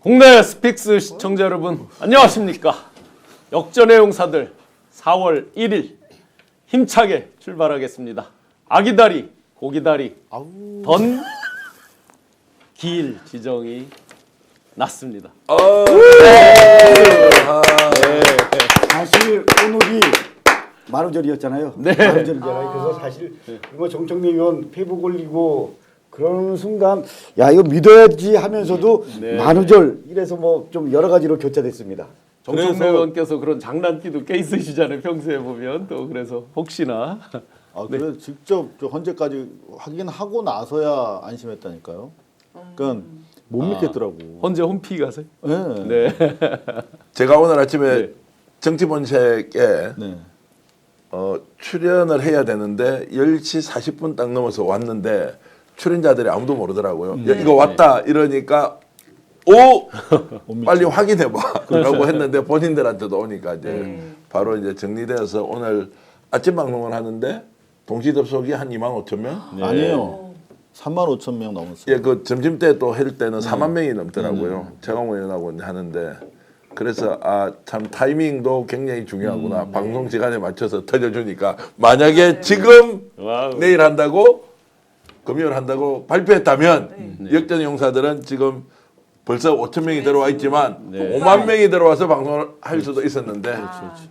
국내 스픽스 시청자 여러분 안녕하십니까. 역전의 용사들 4월 1일 힘차게 출발하겠습니다. 아기다리 고기다리 던 기일 지정이 났습니다. 사실 오늘이 만우절이었잖아요. 네. 만우절이잖아요. 그래서 사실 이거 정청래 의원 페이북 올리고 그런 순간 야 이거 믿어야지 하면서도 네. 만우절 이래서 뭐 좀 여러 가지로 교차됐습니다. 정청래 의원께서 그런 장난기도 꽤 있으시잖아요. 평소에 보면 또 그래서 혹시나 그래서 직접 저 헌재까지 확인하고 나서야 안심했다니까요. 그러니까 못 믿겠더라고. 헌재 홈피 가세요? 네. 네. 제가 오늘 아침에 네. 정치본색에 네. 출연을 해야 되는데 10시 40분 딱 넘어서 왔는데 출연자들이 아무도 모르더라고요. 야, 이거 왔다 이러니까 오 빨리 확인해봐 라고 했는데 본인들한테도 오니까 이제 바로 이제 정리되어서 오늘 아침 방송을 하는데 동시 접속이 한 2만 5천 명? 아니에요. 3만 5천 명 넘었어요. 예, 그 점심 때 또 할 때는 4만 명이 넘더라고요. 최강호 의원하고 이제 하는데 그래서 참 타이밍도 굉장히 중요하구나. 방송 시간에 맞춰서 터져주니까 만약에 지금 와우. 내일 한다고 금요일 한다고 발표했다면 역전 용사들은 지금 벌써 5천 명이 들어와 있지만 네. 5만 명이 들어와서 방송을 할 수도 있었는데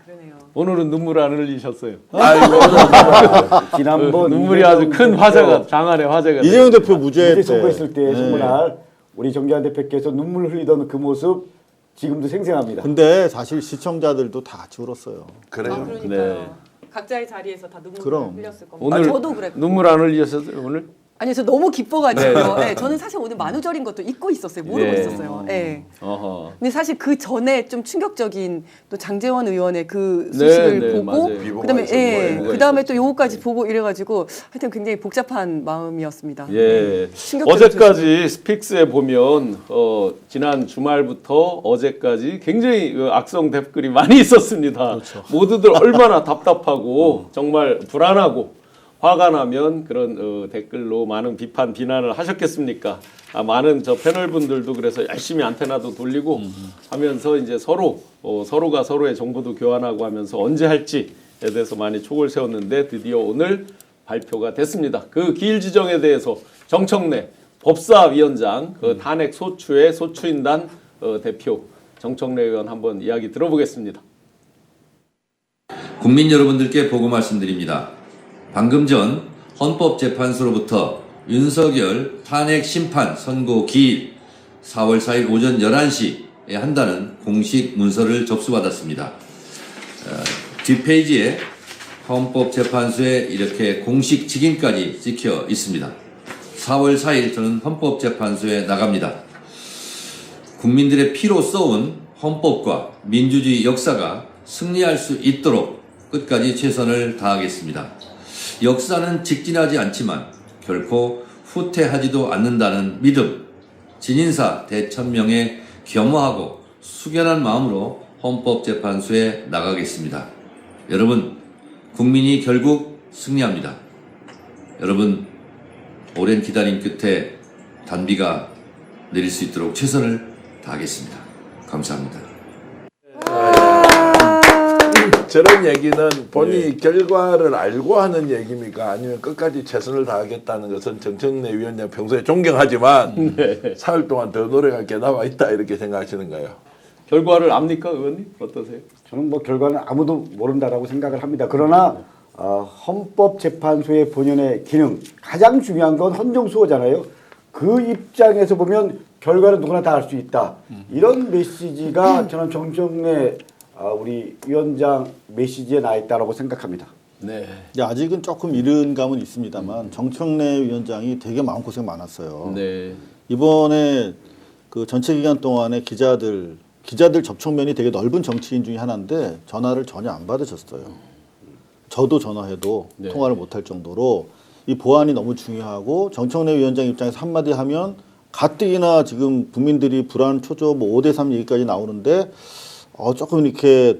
그러네요. 오늘은 눈물 안 흘리셨어요. 아이고 지난번 눈물이 아주 큰 화제가 장안의 화제가 이재용 대표 무죄 무죄 선거했을 때 네. 선거날 우리 정재환 대표께서 눈물 흘리던 그 모습 지금도 생생합니다. 근데 사실 시청자들도 다 같이 울었어요. 그래요. 그러니까요. 네. 각자의 자리에서 다 눈물 그럼. 흘렸을 겁니다. 오늘 저도 그랬고. 눈물 안 흘리셨어요 오늘? 아니 저 너무 기뻐가지고. 네. 네, 저는 사실 오늘 만우절인 것도 잊고 있었어요. 모르고 네. 있었어요. 네. 어허. 근데 사실 그 전에 좀 충격적인 또 장제원 의원의 그 소식을 네, 보고 맞아요. 비보가 그다음에 있었고, 그다음에 또 요거까지 보고 이래가지고 하여튼 굉장히 복잡한 마음이었습니다. 예. 충격적인 어제까지 스픽스에 보면 지난 주말부터 어제까지 굉장히 그 악성 댓글이 많이 있었습니다. 모두들 얼마나 답답하고 정말 불안하고 화가 나면 그런 댓글로 많은 비판 비난을 하셨겠습니까? 많은 저 패널 분들도 그래서 열심히 안테나도 돌리고 하면서 이제 서로가 서로의 정보도 교환하고 하면서 언제 할지에 대해서 많이 촉을 세웠는데 드디어 오늘 발표가 됐습니다. 그 기일 지정에 대해서 정청래 법사위원장 그 탄핵 소추의 소추인단 대표 정청래 의원 한번 이야기 들어보겠습니다. 국민 여러분들께 보고 말씀드립니다. 방금 전 헌법재판소로부터 윤석열 탄핵 심판 선고 기일 4월 4일 오전 11시에 한다는 공식 문서를 접수받았습니다. 뒷페이지에 헌법재판소에 이렇게 공식 직인까지 찍혀 있습니다. 4월 4일 저는 헌법재판소에 나갑니다. 국민들의 피로 써온 헌법과 민주주의 역사가 승리할 수 있도록 끝까지 최선을 다하겠습니다. 역사는 직진하지 않지만 결코 후퇴하지도 않는다는 믿음, 진인사 대천명에 겸허하고 숙연한 마음으로 헌법재판소에 나가겠습니다. 여러분, 국민이 결국 승리합니다. 여러분, 오랜 기다림 끝에 단비가 내릴 수 있도록 최선을 다하겠습니다. 감사합니다. 저런 얘기는 본인이 결과를 알고 하는 얘기입니까? 아니면 끝까지 최선을 다하겠다는 것은 정청래 위원장 평소에 존경하지만 사흘 동안 더 노력할 게 남아 있다 이렇게 생각하시는가요? 결과를 압니까 의원님? 어떠세요? 저는 뭐 결과는 아무도 모른다라고 생각을 합니다. 그러나 헌법재판소의 본연의 기능 가장 중요한 건 헌정수호잖아요. 그 입장에서 보면 결과는 누구나 다 할 수 있다. 이런 메시지가 저는 정청래 우리 위원장 메시지에 나 있다라고 생각합니다. 네. 이제 아직은 조금 이른 감은 있습니다만 정청래 위원장이 되게 마음고생 많았어요. 네. 이번에 그 전체 기간 동안에 기자들 접촉면이 되게 넓은 정치인 중에 하나인데 전화를 전혀 안 받으셨어요. 저도 전화해도 네. 통화를 못할 정도로 이 보안이 너무 중요하고 정청래 위원장 입장에서 한마디 하면 가뜩이나 지금 국민들이 불안 초조 뭐 5대3 얘기까지 나오는데 조금 이렇게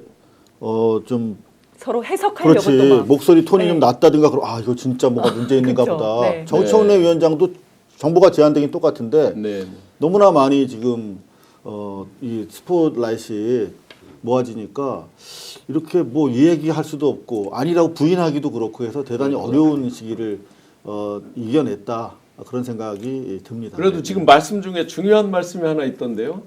좀 서로 해석하려고 그렇지 또 막. 목소리 톤이 네. 좀 낮다든가 그럼 이거 진짜 뭐가 문제 있는가 그쵸. 보다. 네. 정청래 위원장도 정보가 제한되긴 똑같은데 네. 너무나 많이 지금 이 스포트라이트이 모아지니까 이렇게 뭐 얘기할 수도 없고 아니라고 부인하기도 그렇고 해서 대단히 어려운 시기를 이겨냈다 그런 생각이 듭니다. 그래도 지금 말씀 중에 중요한 말씀이 하나 있던데요.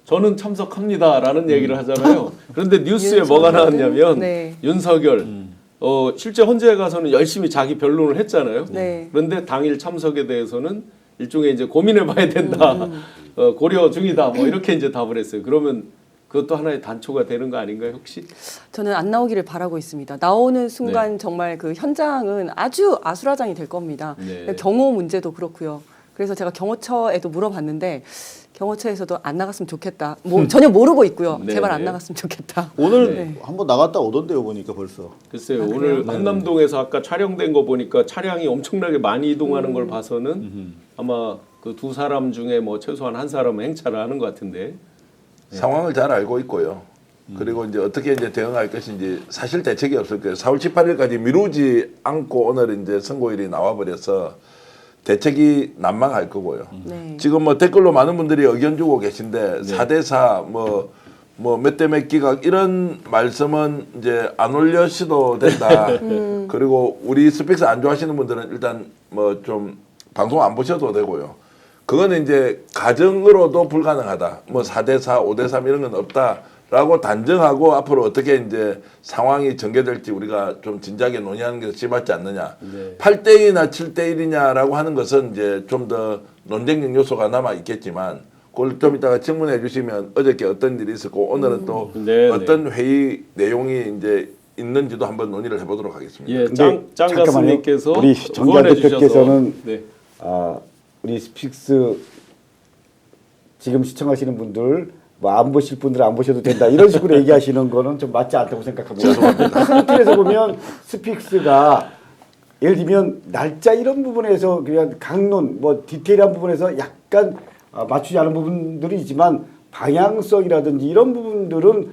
저는 참석합니다라는 얘기를 하잖아요. 그런데 뉴스에 뭐가 나왔냐면 네. 윤석열 실제 헌재에 가서는 열심히 자기 변론을 했잖아요. 네. 그런데 당일 참석에 대해서는 일종의 이제 고민해봐야 된다, 고려 중이다, 뭐 이렇게 이제 답을 했어요. 그러면 그것도 하나의 단초가 되는 거 아닌가요, 혹시? 저는 안 나오기를 바라고 있습니다. 나오는 순간 정말 그 현장은 아주 아수라장이 될 겁니다. 네. 경호 문제도 그렇고요. 그래서 제가 경호처에도 물어봤는데 경호처에서도 안 나갔으면 좋겠다. 뭐 전혀 모르고 있고요. 네, 제발 안 네. 나갔으면 좋겠다. 오늘 네. 한번 나갔다 오던데요 보니까 벌써. 글쎄요, 아, 오늘 그래요? 한남동에서 아까 촬영된 거 보니까 차량이 엄청나게 많이 이동하는 걸 봐서는 아마 그 두 사람 중에 뭐 최소한 한 사람은 행차를 하는 것 같은데. 상황을 잘 알고 있고요. 그리고 이제 어떻게 이제 대응할 것인지 사실 대책이 없을 거예요. 4월 18일까지 미루지 않고 오늘 이제 선고일이 나와버려서 대책이 난망할 거고요. 네. 지금 뭐 댓글로 많은 분들이 의견 주고 계신데 4대4 뭐 몇 대 몇 기각 이런 말씀은 이제 안 올려셔도 된다. 그리고 우리 스픽스 안 좋아하시는 분들은 일단 뭐 좀 방송 안 보셔도 되고요. 그거는 이제 가정으로도 불가능하다. 뭐 4대4, 5대3 이런 건 없다라고 단정하고 앞으로 어떻게 이제 상황이 전개될지 우리가 좀 진지하게 논의하는 게 심하지 않느냐. 네. 8대2나 7대1이냐라고 하는 것은 이제 좀 더 논쟁적 요소가 남아 있겠지만 그걸 좀 이따가 질문해 주시면 어저께 어떤 일이 있었고 오늘은 또 네, 어떤 회의 내용이 이제 있는지도 한번 논의를 해보도록 하겠습니다. 예, 근데 짱 가수님께서 우리 정기한 후원해 주셔서 대표께서는 네. 우리 스픽스 지금 시청하시는 분들 뭐 안 보실 분들은 안 보셔도 된다 이런 식으로 얘기하시는 거는 좀 맞지 않다고 생각합니다. 그 틀에서 보면 스픽스가 예를 들면 날짜 이런 부분에서 그냥 강론 뭐 디테일한 부분에서 약간 맞추지 않은 부분들이 있지만 방향성이라든지 이런 부분들은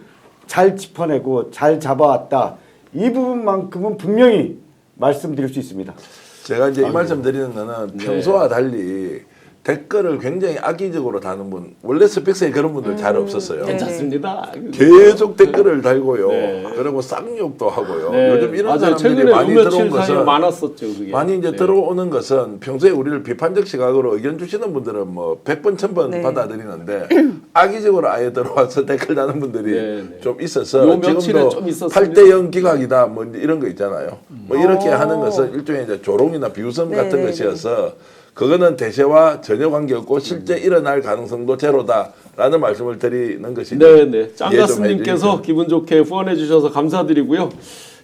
잘 짚어내고 잘 잡아왔다. 이 부분만큼은 분명히 말씀드릴 수 있습니다. 제가 이제 이 말씀 드리는 거는 평소와 달리 댓글을 굉장히 악의적으로 다는 분 원래 스픽스에 그런 분들 잘 없었어요. 네. 괜찮습니다. 계속 댓글을 달고요. 네. 그리고 쌍욕도 하고요. 네. 요즘 이런 맞아요. 사람들이 최근에 많이 며칠 들어온 사이에 것은 많았었죠, 그게. 많이 이제 네. 들어오는 것은 평소에 우리를 비판적 시각으로 의견 주시는 분들은 뭐 100번 1000번 네. 받아들이는데 악의적으로 아예 들어와서 댓글 다는 분들이 네, 네. 좀 있어서 요 며칠에 지금도 좀 있었습니다. 8대0 기각이다 뭐 이런 거 있잖아요. 뭐 이렇게 하는 것은 일종의 이제 조롱이나 비웃음 네, 같은 네, 것이어서 그거는 대세와 전혀 관계없고 실제 일어날 가능성도 제로다라는 말씀을 드리는 것이죠. 네네. 이해 좀 짱가스님께서 해주시죠. 기분 좋게 후원해 주셔서 감사드리고요.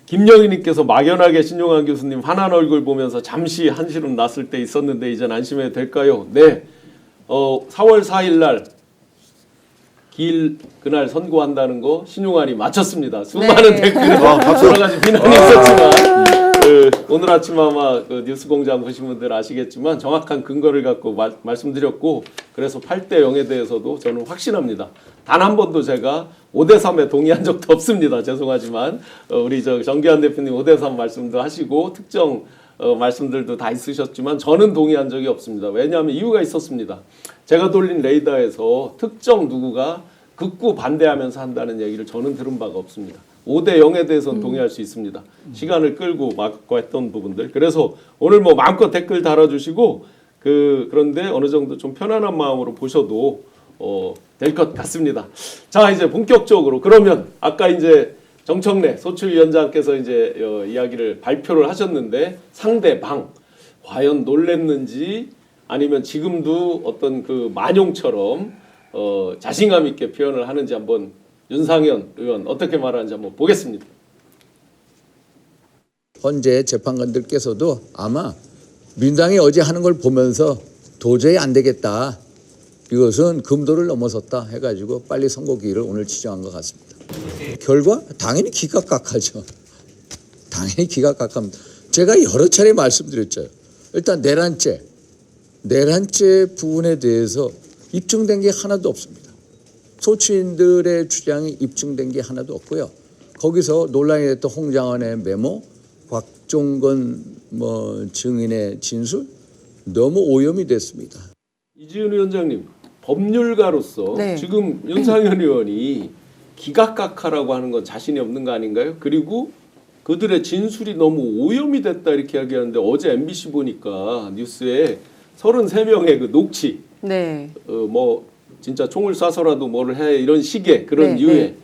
김영희님께서 막연하게 신용환 교수님 환한 얼굴 보면서 잠시 한시름 났을 때 있었는데 이젠 안심해도 될까요? 네. 4월 4일 날 기일 그날 선고한다는 거 신용환이 마쳤습니다. 수많은 네. 댓글 여러 가지 비난이 있었지만 오늘 아침 아마 그 뉴스공장 보신 분들 아시겠지만 정확한 근거를 갖고 말씀드렸고 그래서 8대 0에 대해서도 저는 확신합니다. 단 한 번도 제가 5대 3에 동의한 적도 없습니다. 죄송하지만 우리 저 정기환 대표님 5대 3 말씀도 하시고 특정 말씀들도 다 있으셨지만 저는 동의한 적이 없습니다. 왜냐하면 이유가 있었습니다. 제가 돌린 레이더에서 특정 누구가 극구 반대하면서 한다는 얘기를 저는 들은 바가 없습니다. 5대 0에 대해서는 동의할 수 있습니다. 시간을 끌고 막고 했던 부분들. 그래서 오늘 뭐 마음껏 댓글 달아주시고 그런데 어느 정도 좀 편안한 마음으로 보셔도 될 것 같습니다. 자 이제 본격적으로 그러면 아까 이제 정청래 소추위원장께서 이제 이야기를 발표를 하셨는데 상대방 과연 놀랬는지 아니면 지금도 어떤 그 만용처럼 자신감 있게 표현을 하는지 한번 윤상현 의원 어떻게 말하는지 한번 보겠습니다. 헌재 재판관들께서도 아마 민당이 어제 하는 걸 보면서 도저히 안 되겠다. 이것은 금도를 넘어섰다 해가지고 빨리 선고기일을 오늘 지정한 것 같습니다. 결과 당연히 기각각하죠. 당연히 기각각합니다. 제가 여러 차례 말씀드렸죠. 일단 내란죄 부분에 대해서 입증된 게 하나도 없습니다. 소추인들의 주장이 입증된 게 하나도 없고요. 거기서 논란이 됐던 홍장원의 메모, 곽종건 증인의 진술 너무 오염이 됐습니다. 이지은 위원장님 법률가로서 네. 지금 윤상현 의원이 기각각하라고 하는 건 자신이 없는 거 아닌가요? 그리고 그들의 진술이 너무 오염이 됐다 이렇게 이야기하는데 어제 MBC 보니까 뉴스에 33명의 그 녹취 네. 뭐 진짜 총을 쏴서라도 뭐를 해 이런 식의 그런 네, 유의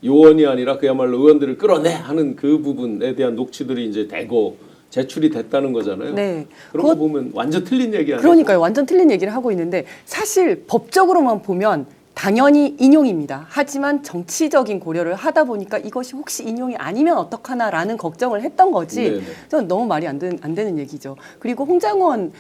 요원이 아니라 그야말로 의원들을 끌어내 하는 그 부분에 대한 녹취들이 이제 대거 제출이 됐다는 거잖아요. 네. 그런 거 보면 완전 틀린 얘기 아니에요? 그러니까요. 완전 틀린 얘기를 하고 있는데 사실 법적으로만 보면 당연히 인용입니다. 하지만 정치적인 고려를 하다 보니까 이것이 혹시 인용이 아니면 어떡하나라는 걱정을 했던 거지. 네네. 저는 너무 말이 안 되는 얘기죠. 그리고 홍장원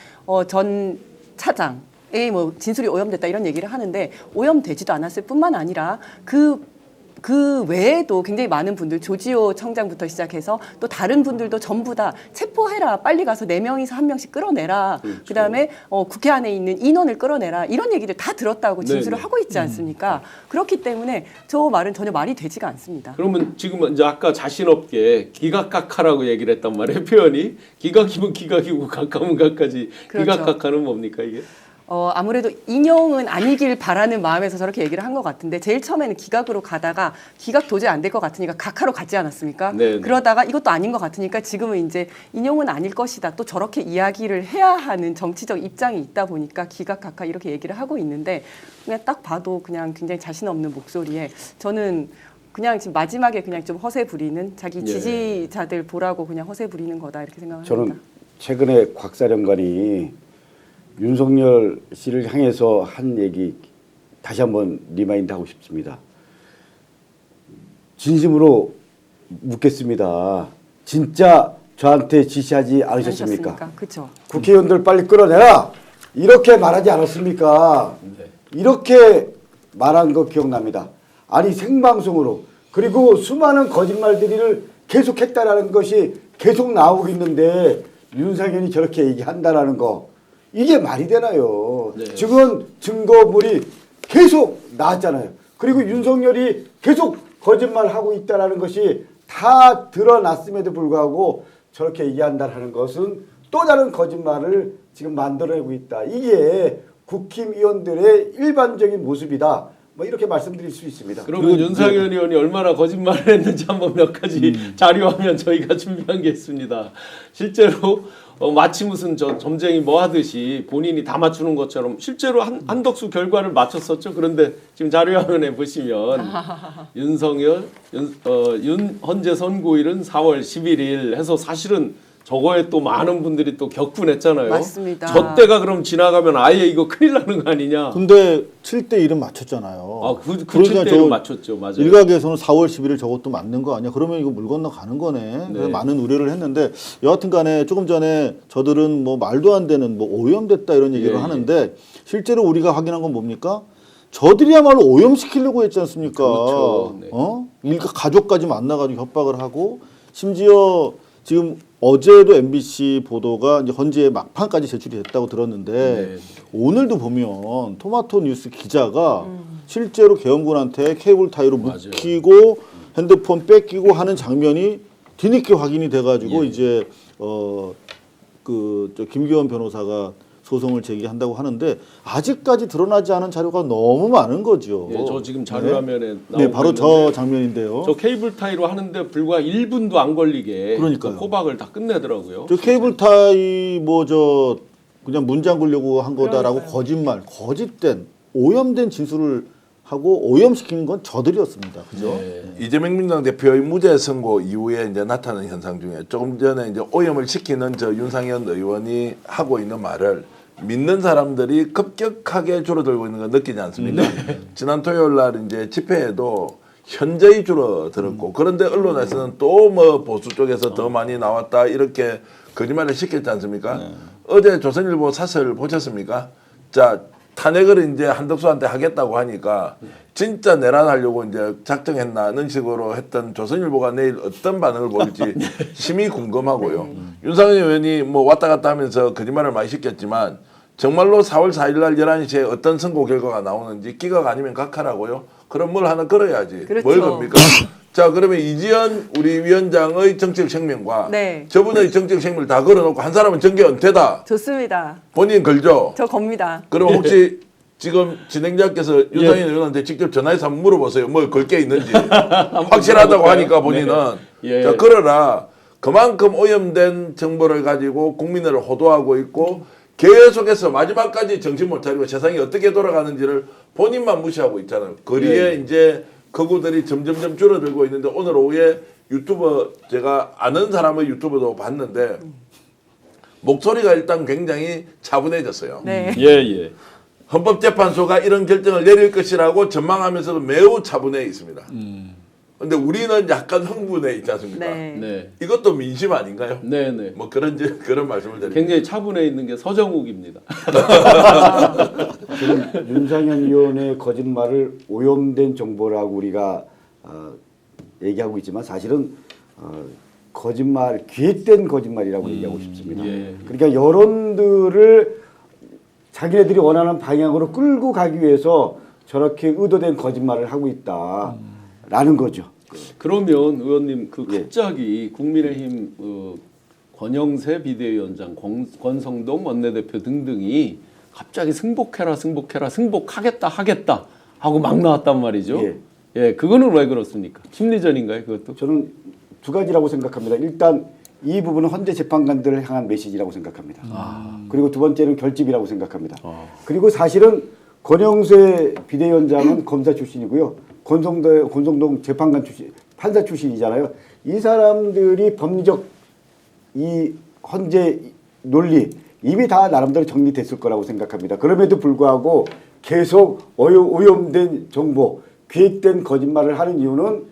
전 차장의 뭐 진술이 오염됐다 이런 얘기를 하는데 오염되지도 않았을 뿐만 아니라 그 외에도 굉장히 많은 분들 조지호 청장부터 시작해서 또 다른 분들도 전부 다 체포해라 빨리 가서 4명이서 1명씩 끌어내라 그렇죠. 그다음에 국회 안에 있는 인원을 끌어내라 이런 얘기를 다 들었다고 진술을 네네. 하고 있지 않습니까? 그렇기 때문에 저 말은 전혀 말이 되지가 않습니다. 그러면 지금 이제 아까 자신 없게 기각각하라고 얘기를 했단 말이에요. 표현이 기각이면 기각이고 각하면 각하지. 그렇죠. 기각각하는 뭡니까 이게? 아무래도 인용은 아니길 바라는 마음에서 저렇게 얘기를 한 것 같은데 제일 처음에는 기각으로 가다가 기각 도저히 안 될 것 같으니까 각하로 가지 않았습니까? 네네. 그러다가 이것도 아닌 것 같으니까 지금은 이제 인용은 아닐 것이다. 또 저렇게 이야기를 해야 하는 정치적 입장이 있다 보니까 기각 각하 이렇게 얘기를 하고 있는데 그냥 딱 봐도 그냥 굉장히 자신 없는 목소리에 저는 그냥 지금 마지막에 그냥 좀 허세 부리는 자기 지지자들 보라고 그냥 허세 부리는 거다 이렇게 생각합니다. 저는 최근에 곽 사령관이 윤석열 씨를 향해서 한 얘기 다시 한번 리마인드 하고 싶습니다. 진심으로 묻겠습니다. 진짜 저한테 지시하지 않으셨습니까? 그렇죠. 국회의원들 빨리 끌어내라. 이렇게 말하지 않았습니까? 이렇게 말한 거 기억납니다. 아니 생방송으로 그리고 수많은 거짓말들을 계속했다라는 것이 계속 나오고 있는데 윤상현이 저렇게 얘기한다라는 거 이게 말이 되나요? 네. 지금 증거물이 계속 나왔잖아요. 그리고 윤석열이 계속 거짓말하고 있다라는 것이 다 드러났음에도 불구하고 저렇게 얘기한다라는 것은 또 다른 거짓말을 지금 만들어내고 있다. 이게 국힘의원들의 일반적인 모습이다. 뭐 이렇게 말씀드릴 수 있습니다. 그러면 윤상현 의원이 얼마나 거짓말을 했는지 한번 몇 가지 자료하면 저희가 준비한 게 있습니다. 실제로 마치 무슨 저 점쟁이 뭐 하듯이 본인이 다 맞추는 것처럼 실제로 한덕수 결과를 맞췄었죠. 그런데 지금 자료화면에 보시면 윤헌재 선고일은 4월 11일 해서 사실은 저거에 또 많은 분들이 또 격분했잖아요. 맞습니다. 저 때가 그럼 지나가면 아예 이거 큰일 나는 거 아니냐. 근데 7대 1은 맞췄잖아요. 아, 그 그러니까 7대 저 1은 맞췄죠. 맞아요. 일각에서는 4월 11일 저것도 맞는 거 아니야? 그러면 이거 물 건너 가는 거네. 그래서 많은 우려를 했는데 여하튼 간에 조금 전에 저들은 뭐 말도 안 되는 뭐 오염됐다 이런 얘기를 예, 하는데 실제로 우리가 확인한 건 뭡니까? 저들이야말로 오염시키려고 했지 않습니까? 그렇죠. 네. 일가 가족까지 만나가지고 협박을 하고 심지어 지금 어제도 MBC 보도가 이제 헌재에 막판까지 제출이 됐다고 들었는데 네. 오늘도 보면 토마토 뉴스 기자가 실제로 계엄군한테 케이블 타이로 맞아요. 묶이고 핸드폰 뺏기고 하는 장면이 뒤늦게 확인이 돼가지고 예. 이제 저 김기현 변호사가 소송을 제기한다고 하는데 아직까지 드러나지 않은 자료가 너무 많은 거죠. 예, 저 지금 자료화면에 나오고 네, 바로 저 있는데 장면인데요. 저 케이블 타이로 하는데 불과 1분도 안 걸리게 그러니까요. 그 호박을 다 끝내더라고요. 저 케이블 타이 그냥 문 잠그려고 한 거다라고 거짓말, 거짓된 오염된 진술을 하고 오염시킨 건 저들이었습니다. 그죠? 네. 이재명 민주당 대표의 무죄 선고 이후에 이제 나타나는 현상 중에 조금 전에 이제 오염을 시키는 저 윤상현 의원이 하고 있는 말을 믿는 사람들이 급격하게 줄어들고 있는 거 느끼지 않습니까? 지난 토요일 날 이제 집회에도 현저히 줄어들었고 그런데 언론에서는 또 뭐 보수 쪽에서 더 많이 나왔다 이렇게 거짓말을 시켰지 않습니까? 어제 조선일보 사설 보셨습니까? 자 탄핵을 이제 한덕수한테 하겠다고 하니까 진짜 내란하려고 이제 작정했나는 식으로 했던 조선일보가 내일 어떤 반응을 보일지 심히 궁금하고요. 윤상현 의원이 뭐 왔다 갔다 하면서 거짓말을 많이 시켰지만 정말로 4월 4일 날 11시에 어떤 선고 결과가 나오는지 기각 아니면 각하라고요. 그럼 뭘 하나 걸어야지. 그렇죠. 뭘 겁니까? 자 그러면 이지연 우리 위원장의 정치적 생명과 네. 저분의 정치적 생명을 다 걸어놓고 한 사람은 정계 은퇴다. 좋습니다. 본인 걸죠. 저 겁니다. 그럼 혹시 지금 진행자께서 윤상현 의원한테 직접 전화해서 한번 물어보세요. 뭐 걸 게 있는지. 확실하다고 하니까 본인은 예. 자, 그러나 그만큼 오염된 정보를 가지고 국민을 호도하고 있고 계속해서 마지막까지 정신 못 차리고 세상이 어떻게 돌아가는지를 본인만 무시하고 있잖아요. 거리에 이제 거구들이 점점점 줄어들고 있는데 오늘 오후에 유튜버 제가 아는 사람의 유튜버도 봤는데 목소리가 일단 굉장히 차분해졌어요. 네. 예. 헌법재판소가 이런 결정을 내릴 것이라고 전망하면서도 매우 차분해 있습니다. 근데 우리는 약간 흥분해 있지 않습니까? 네. 네. 이것도 민심 아닌가요? 네. 뭐 그런 말씀을 드립니다. 굉장히 차분해 있는 게 서정욱입니다. 지금 윤상현 의원의 거짓말을 오염된 정보라고 우리가 얘기하고 있지만 사실은 거짓말, 기획된 거짓말이라고 얘기하고 싶습니다. 예. 그러니까 여론들을 자기네들이 원하는 방향으로 끌고 가기 위해서 저렇게 의도된 거짓말을 하고 있다라는 거죠. 그러면 의원님 그 예. 갑자기 국민의힘 권영세 비대위원장, 권성동 원내대표 등등이 갑자기 승복하겠다 하고 막 나왔단 말이죠. 예. 예, 그거는 왜 그렇습니까? 심리전인가요, 그것도? 저는 두 가지라고 생각합니다. 일단 이 부분은 헌재 재판관들을 향한 메시지라고 생각합니다. 그리고 두 번째는 결집이라고 생각합니다. 그리고 사실은 권영세 비대위원장은 검사 출신이고요. 권성동 재판관 출신, 판사 출신이잖아요. 이 사람들이 법리적 이 헌재 논리 이미 다 나름대로 정리됐을 거라고 생각합니다. 그럼에도 불구하고 계속 오염된 정보, 기획된 거짓말을 하는 이유는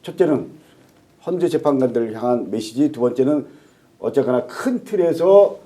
첫째는 헌재 재판관들을 향한 메시지, 두 번째는 어쨌거나 큰 틀에서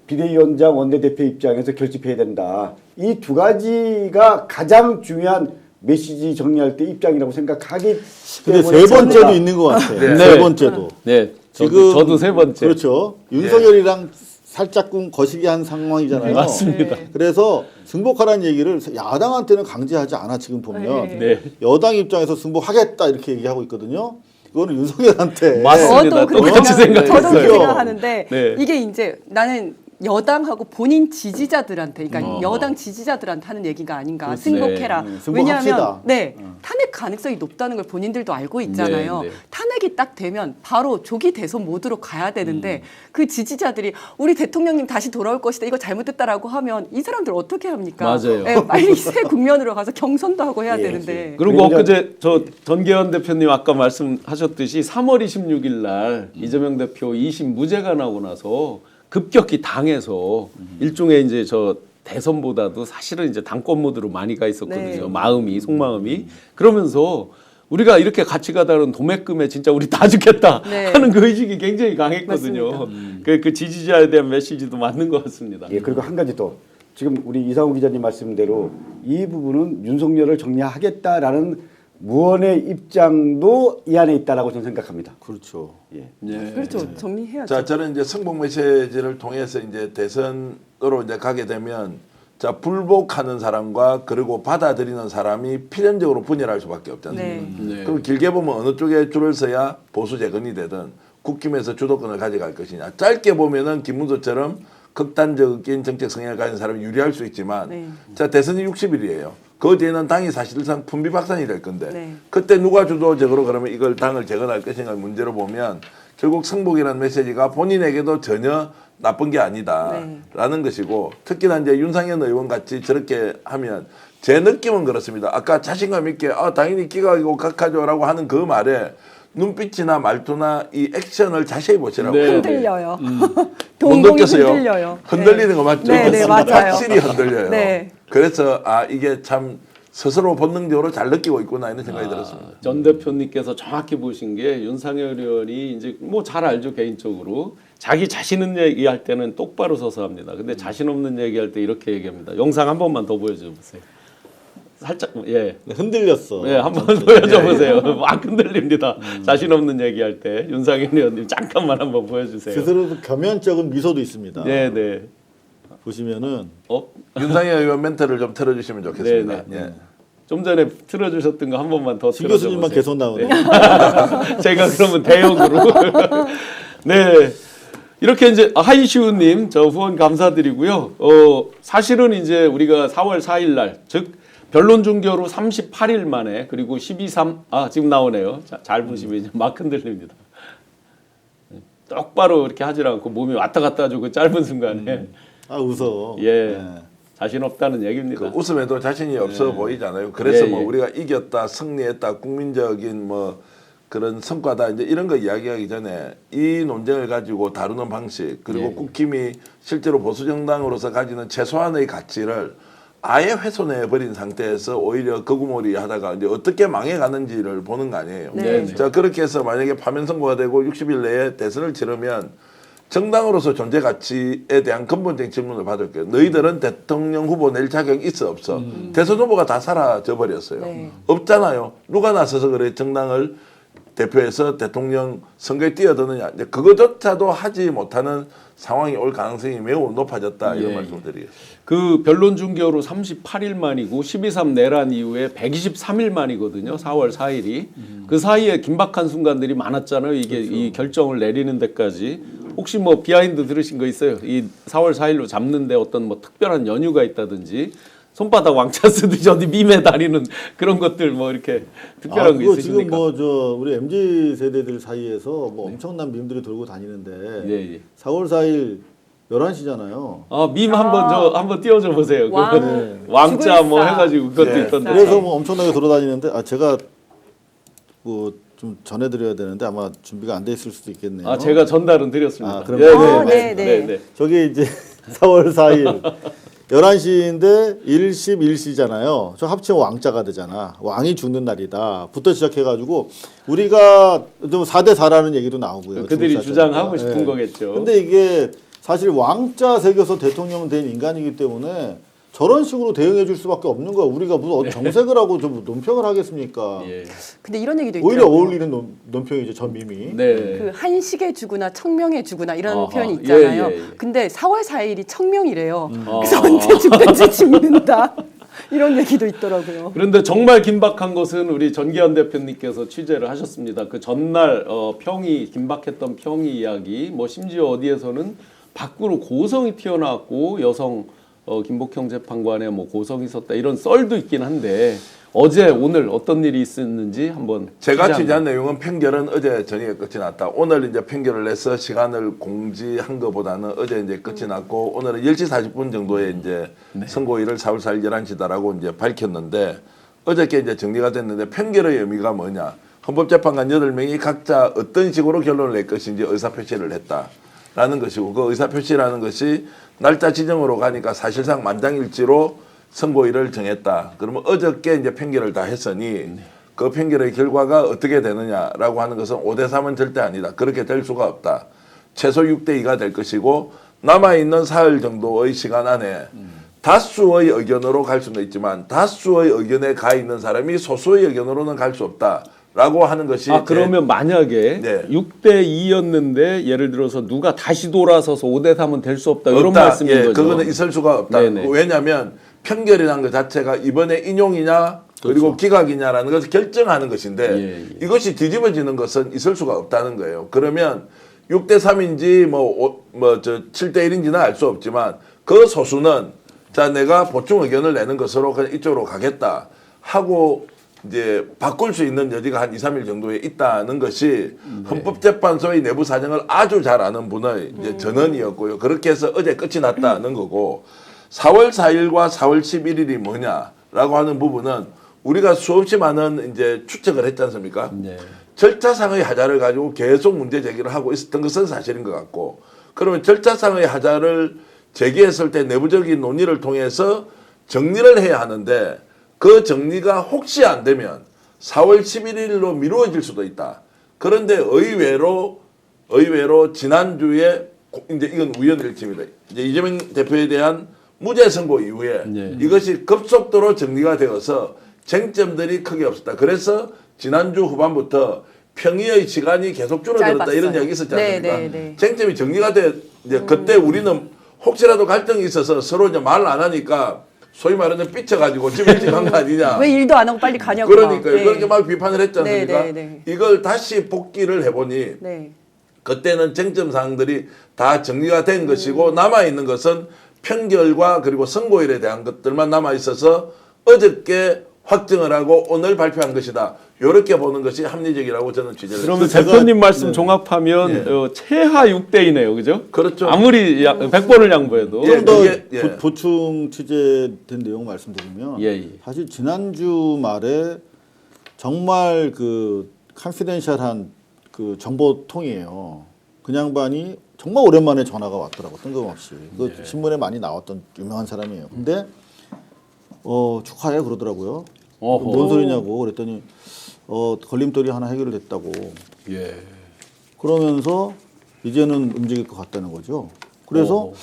비대위원장 원내대표 입장에서 결집해야 된다. 이 두 가지가 가장 중요한 메시지 정리할 때 입장이라고 생각하기 근데 때문에 세 번째도 있는 것 같아요. 네. 세 번째도. 네, 지금 저도 세 번째. 그렇죠. 윤석열이랑 살짝쿵 거시기 한 상황이잖아요. 맞습니다. 그래서 승복하라는 얘기를 야당한테는 강제하지 않아 지금 보면 네. 여당 입장에서 승복하겠다 이렇게 얘기하고 있거든요. 이거는 윤석열한테 맞습니다. 그렇게 똑같이 생각했어요. 저도 그렇게 생각하는데 네. 이게 이제 나는 여당하고 본인 지지자들한테, 그러니까 어. 여당 지지자들한테 하는 얘기가 아닌가. 그렇지. 승복해라. 승복합시다. 왜냐하면 탄핵 가능성이 높다는 걸 본인들도 알고 있잖아요. 네, 네. 탄핵이 딱 되면 바로 조기 대선 모드로 가야 되는데 그 지지자들이 우리 대통령님 다시 돌아올 것이다. 이거 잘못됐다라고 하면 이 사람들 어떻게 합니까? 맞아요. 예, 빨리 새 국면으로 가서 경선도 하고 해야 예, 되는데. 그리고 그러니까- 엊그제 저 전계원 대표님 아까 말씀하셨듯이 3월 26일 날 이재명 대표 2심 무죄가 나고 나서 급격히 당에서 일종의 이제 저 대선보다도 사실은 이제 당권 모드로 많이 가 있었거든요. 네. 속마음이. 그러면서 우리가 이렇게 같이 가다는 도매금에 진짜 우리 다 죽겠다 네. 하는 그 의식이 굉장히 강했거든요. 맞습니다. 그 지지자에 대한 메시지도 맞는 것 같습니다. 예, 그리고 한 가지 더. 지금 우리 이상훈 기자님 말씀대로 이 부분은 윤석열을 정리하겠다라는 무언의 입장도 이 안에 있다라고 저는 생각합니다. 그렇죠. 예. 네. 그렇죠. 정리해야죠. 자, 저는 이제 승복 메시지를 통해서 이제 대선으로 이제 가게 되면 자, 불복하는 사람과 그리고 받아들이는 사람이 필연적으로 분열할 수밖에 없지 않습니까? 네. 그럼 길게 보면 어느 쪽에 줄을 서야 보수 재건이 되든 국힘에서 주도권을 가져갈 것이냐. 짧게 보면은 김문수처럼 극단적인 정책 성향을 가진 사람이 유리할 수 있지만 네. 자, 대선이 60일이에요. 그 뒤에는 당이 사실상 분비박산이 될 건데 네. 그때 누가 주도적으로 그러면 이걸 당을 재건할 것인가 문제로 보면 결국 승복이라는 메시지가 본인에게도 전혀 나쁜 게 아니다라는 것이고 특히나 이제 윤상현 의원 같이 저렇게 하면 제 느낌은 그렇습니다. 아까 자신감 있게 당연히 기각이고 각하죠라고 하는 그 말에 눈빛이나 말투나 이 액션을 자세히 보시라고. 네. 흔들려요. 못 동공이 느꼈어요? 흔들려요. 흔들리는 거 맞죠? 네, 네, 맞아요. 확실히 흔들려요. 네. 그래서 이게 참 스스로 본능적으로 잘 느끼고 있구나 이런 생각이 들었습니다. 전 대표님께서 정확히 보신 게 윤상열 의원이 이제 뭐 잘 알죠 개인적으로 자기 자신 있는 얘기할 때는 똑바로 서서 합니다. 근데 자신 없는 얘기할 때 이렇게 얘기합니다. 영상 한 번만 더 보여줘 보세요. 살짝 흔들렸어. 한번 보여줘 보세요. 막 흔들립니다. 자신 없는 얘기할 때 윤상현 의원님 잠깐만 한번 보여주세요. 스스로도 겸연쩍은 미소도 있습니다. 네. 보시면은 윤상현 의원 멘트를 좀 틀어주시면 좋겠습니다. 네. 예. 좀 전에 틀어주셨던 거 한 번만 더 신 틀어줘 교수님만 보세요. 계속 나오네요. 제가 그러면 대역으로 네. 이렇게 이제 하이시우님 저 후원 감사드리고요. 사실은 이제 우리가 4월 4일 날, 즉 변론 중결 후 38일 만에 그리고 12.3 지금 나오네요. 잘 보시면 이제 막 흔들립니다. 똑바로 이렇게 하질 않고 몸이 왔다 갔다 하죠. 그 짧은 순간에. 웃어. 예. 네. 자신 없다는 얘기입니다. 그 웃음에도 자신이 없어 보이잖아요. 그래서 예, 뭐 예. 우리가 이겼다, 승리했다, 국민적인 뭐 그런 성과다 이제 이런 거 이야기하기 전에 이 논쟁을 가지고 다루는 방식 그리고 예. 국힘이 실제로 보수 정당으로서 가지는 최소한의 가치를 아예 훼손해 버린 상태에서 오히려 거구몰이 하다가 이제 어떻게 망해가는지를 보는 거 아니에요. 네. 자 그렇게 해서 만약에 파면 선고가 되고 60일 내에 대선을 치르면 정당으로서 존재 가치에 대한 근본적인 질문을 받을 거예요. 너희들은 대통령 후보 낼 자격 있어 없어? 대선 후보가 다 사라져 버렸어요. 네. 없잖아요. 누가 나서서 그래 정당을 대표해서 대통령 선거에 뛰어드느냐. 이제 그거조차도 하지 못하는 상황이 올 가능성이 매우 높아졌다 이런 예, 말씀을 드리겠습니다. 그 변론 중결 후 38일 만이고 12.3 내란 이후에 123일 만이거든요. 4월 4일이. 그 사이에 긴박한 순간들이 많았잖아요. 이게 이 결정을 내리는 데까지. 혹시 뭐 비하인드 들으신 거 있어요? 이 4월 4일로 잡는데 어떤 뭐 특별한 연유가 있다든지 손바닥 왕자 쓰듯이 어디 밈에 다니는 그런 것들 뭐 이렇게 특별한 거 그거 있으십니까? 지금 뭐 저 우리 MZ 세대들 사이에서 뭐 엄청난 밈들이 돌고 다니는데 예, 예. 4월 4일 11시잖아요. 밈 한번 띄워줘 보세요. 왕, 왕자 죽을 뭐 사. 해가지고 그것도 네. 있던데. 그래서 뭐 엄청나게 돌아다니는데 제가 뭐 좀 전해드려야 되는데 아마 준비가 안 돼 있을 수도 있겠네요. 제가 전달은 드렸습니다. 그럼 네. 저게 이제 4월 4일 11시인데 1시 1시잖아요. 저 합치면 왕자가 되잖아. 왕이 죽는 날이다. 부터 시작해가지고 우리가 좀 4대 4라는 얘기도 나오고요. 그들이 중국 주장하고 사람들. 싶은 예. 거겠죠. 근데 이게 사실 왕자 새겨서 대통령 된 인간이기 때문에 저런 식으로 대응해 줄 수밖에 없는 거야. 우리가 무슨 정색을 하고 좀 논평을 하겠습니까? 예. 근데 이런 얘기도 오히려 있더라고요. 어울리는 논평이죠. 저 밈이. 네. 그 한식에 주구나 청명에 주구나 이런 아하. 표현이 있잖아요. 예, 예, 예. 근데 4월 4일이 청명이래요. 그래서 언제 죽든지 죽는다. 이런 얘기도 있더라고요. 그런데 정말 긴박한 것은 우리 전기현 대표님께서 취재를 하셨습니다. 그 전날 긴박했던 평이 이야기, 뭐 심지어 어디에서는 밖으로 고성이 튀어나왔고 여성 김복형 재판관에 뭐 고성이 있었다 이런 썰도 있긴 한데 어제 오늘 어떤 일이 있었는지 한번 제가 취재한 취재한 내용은 판결은 어제 저녁에 끝이 났다. 오늘 이제 판결을 내서 시간을 공지한 것보다는 어제 이제 끝이 났고 오늘은 10시 40분 정도에 이제 선고일을 4월 4일 11시다라고 이제 밝혔는데 어저께 이제 정리가 됐는데 판결의 의미가 뭐냐. 헌법재판관 8명이 각자 어떤 식으로 결론을 낼 것인지 의사표시를 했다라는 것이고 그 의사표시라는 것이 날짜 지정으로 가니까 사실상 만장일치로 선고일을 정했다. 그러면 어저께 이제 판결을 다 했으니 그 판결의 결과가 어떻게 되느냐라고 하는 것은 5대3은 절대 아니다. 그렇게 될 수가 없다. 최소 6대2가 될 것이고 남아있는 사흘 정도의 시간 안에 다수의 의견으로 갈 수는 있지만 다수의 의견에 가 있는 사람이 소수의 의견으로는 갈 수 없다. 라고 하는 것이 그러면 만약에 네. 6대 2였는데 예를 들어서 누가 다시 돌아서서 5대 3은 될 수 없다 이런 말씀인 예, 거죠. 그거는 있을 수가 없다. 네네. 왜냐하면 판결이라는 것 자체가 이번에 인용이냐 그리고 기각이냐라는 것을 결정하는 것인데 예, 예. 이것이 뒤집어지는 것은 있을 수가 없다는 거예요. 그러면 6대 3인지 뭐 7대 1인지는 알 수 없지만 그 소수는 자 내가 보충 의견을 내는 것으로 그냥 이쪽으로 가겠다 하고 이제 바꿀 수 있는 여지가 한 2, 3일 정도에 있다는 것이 헌법재판소의 내부 사정을 아주 잘 아는 분의 이제 전언이었고요. 그렇게 해서 어제 끝이 났다는 거고 4월 4일과 4월 11일이 뭐냐라고 하는 부분은 우리가 수없이 많은 이제 추측을 했지 않습니까? 네. 절차상의 하자를 가지고 계속 문제 제기를 하고 있었던 것은 사실인 것 같고 그러면 절차상의 하자를 제기했을 때 내부적인 논의를 통해서 정리를 해야 하는데 그 정리가 혹시 안 되면 4월 11일로 미루어질 수도 있다. 그런데 의외로 지난주에 이제 이건 우연일치입니다. 이제 이재명 대표에 대한 무죄 선고 이후에 네. 이것이 급속도로 정리가 되어서 쟁점들이 크게 없었다. 그래서 지난주 후반부터 평의의 시간이 계속 줄어들었다 짧았어요. 이런 이야기 있었지 않습니까? 네. 쟁점이 정리가 돼 이제 그때 우리는 혹시라도 갈등이 있어서 서로 이제 말 안 하니까 소위 말하는 삐쳐가지고 집에 일찍 간 거 아니냐. 왜 일도 안 하고 빨리 가냐고. 그러니까요. 막. 그렇게 막 비판을 했지 않습니까? 네. 이걸 다시 복기를 해보니 네. 그때는 쟁점 사항들이 다 정리가 된 것이고 남아 있는 것은 평결과 그리고 선고일에 대한 것들만 남아 있어서 어저께 확정을 하고 오늘 발표한 것이다. 이렇게 보는 것이 합리적이라고 저는 취재를 그러면 했습니다. 대표님 말씀 종합하면 최하 6대이네요, 그죠? 그렇죠. 아무리 100번을 양보해도. 예, 좀 더 그게, 보충 취재된 내용 말씀드리면 예. 사실 지난주 말에 정말 그 컨피덴셜한 그 정보통이에요. 그 양반이 정말 오랜만에 전화가 왔더라고 뜬금없이. 그 신문에 많이 나왔던 유명한 사람이에요. 근데 축하해 그러더라고요. 어허. 뭔 소리냐고 그랬더니 걸림돌이 하나 해결됐다고. 예. 그러면서 이제는 움직일 것 같다는 거죠. 그래서 어허.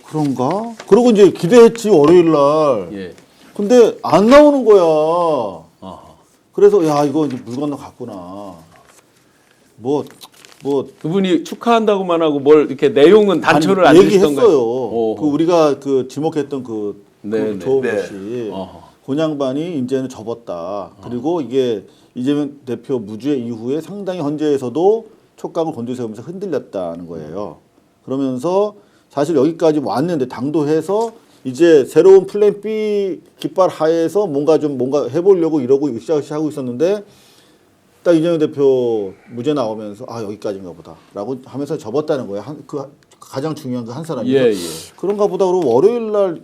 그런가? 그러고 이제 기대했지 월요일 날. 예. 근데 안 나오는 거야. 아하. 그래서 야 이거 이제 물 건너 갔구나. 뭐 그분이 축하한다고만 하고 뭘 이렇게 내용은 단초를 안 아니, 주시던가요? 얘기했어요. 어허. 그 우리가 그 지목했던 그 네, 좋은 네. 것이 어허. 곤양반이 이제는 접었다. 그리고 이게 이재명 대표 무죄 이후에 상당히 헌재에서도 촉각을 곤두세우면서 흔들렸다는 거예요. 그러면서 사실 여기까지 왔는데 당도해서 이제 새로운 플랜 B 깃발 하에서 뭔가 해보려고 이러고 으쌰으쌰 하고 있었는데 딱 이재명 대표 무죄 나오면서 여기까지인가 보다라고 하면서 접었다는 거예요. 그 가장 중요한 그 한 사람이. 예. 그런가 보다 그러고 월요일 날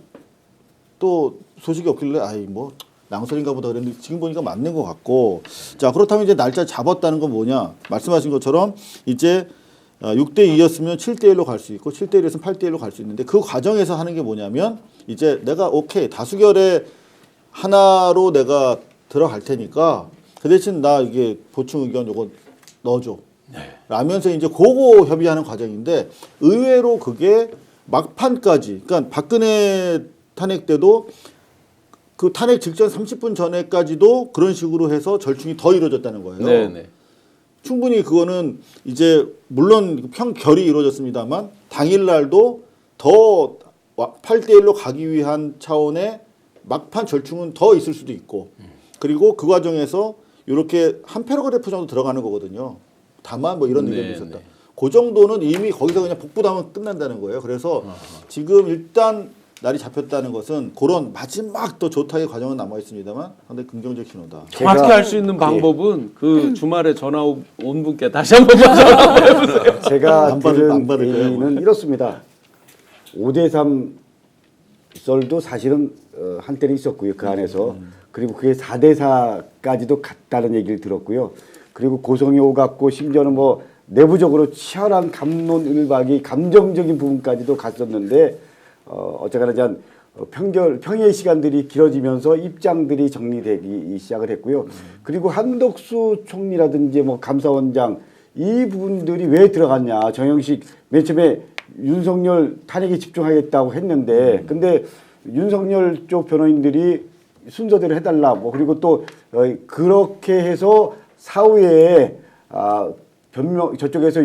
또 소식이 없길래 뭐 낭설인가 보다 그랬는데 지금 보니까 맞는 것 같고. 자, 그렇다면 이제 날짜 잡았다는 건 뭐냐? 말씀하신 것처럼 이제 6대 2였으면 7대 1로 갈 수 있고 7대 1이었으면 8대 1로 갈 수 있는데 그 과정에서 하는 게 뭐냐면 이제 내가 오케이 다수결에 하나로 내가 들어갈 테니까 그 대신 나 이게 보충 의견 요거 넣어줘. 라면서 이제 그거 협의하는 과정인데 의외로 그게 막판까지 그러니까 박근혜 탄핵 때도 그 탄핵 직전 30분 전에까지도 그런 식으로 해서 절충이 더 이루어졌다는 거예요. 네네. 충분히 그거는 이제 물론 평결이 이루어졌습니다만 당일날도 더 8대 1로 가기 위한 차원의 막판 절충은 더 있을 수도 있고 그리고 그 과정에서 이렇게 한 패러그래프 정도 들어가는 거거든요. 다만 뭐 이런 의견도 있었다. 그 정도는 이미 거기서 그냥 복부담은 끝난다는 거예요. 그래서 지금 일단 날이 잡혔다는 것은 그런 마지막 또 조타의 과정은 남아 있습니다만 상당히 긍정적 신호다. 정확히 제가- 할 수 있는 방법은 그 주말에 전화 온 분께 다시 한 번만 전화 해보세요. 제가 안 받을 거예요, 얘기는 이렇습니다. 5대3 썰도 사실은 한때는 있었고요. 그 안에서. 그리고 그게 4대4까지도 갔다는 얘기를 들었고요. 그리고 고성이 오갔고 심지어는 뭐 내부적으로 치열한 갑론을박이 감정적인 부분까지도 갔었는데 어쨌거나 이제 평의 시간들이 길어지면서 입장들이 정리되기 시작을 했고요. 그리고 한덕수 총리라든지 뭐 감사원장 이 부분들이 왜 들어갔냐. 정영식 맨 처음에 윤석열 탄핵에 집중하겠다고 했는데 근데 윤석열 쪽 변호인들이 순서대로 해달라. 뭐 그리고 또 그렇게 해서 사후에 변명 저쪽에서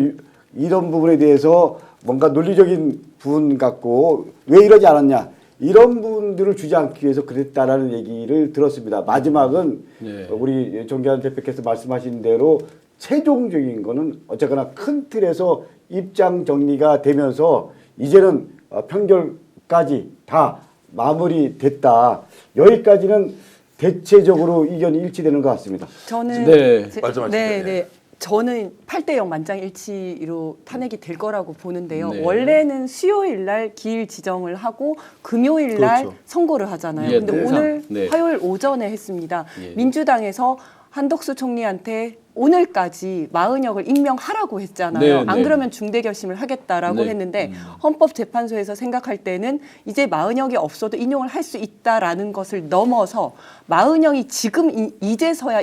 이런 부분에 대해서 뭔가 논리적인 부분 갖고 왜 이러지 않았냐 이런 부분들을 주지 않기 위해서 그랬다라는 얘기를 들었습니다. 마지막은 네. 우리 정기환 대표께서 말씀하신 대로 최종적인 거는 어쨌거나 큰 틀에서 입장 정리가 되면서 이제는 평결까지 다 마무리됐다. 여기까지는 대체적으로 의견이 일치되는 것 같습니다. 저는 네. 말씀하시죠. 네. 저는 8대0 만장일치로 탄핵이 될 거라고 보는데요. 네. 원래는 수요일 날 기일 지정을 하고 금요일 날 그렇죠. 선고를 하잖아요. 예, 근데 네. 오늘 네. 화요일 오전에 했습니다. 예. 민주당에서 한덕수 총리한테 오늘까지 마은혁을 임명하라고 했잖아요. 네, 안 네. 그러면 중대 결심을 하겠다라고 네. 했는데 헌법재판소에서 생각할 때는 이제 마은혁이 없어도 인용을 할 수 있다라는 것을 넘어서 마은혁이 지금 이제서야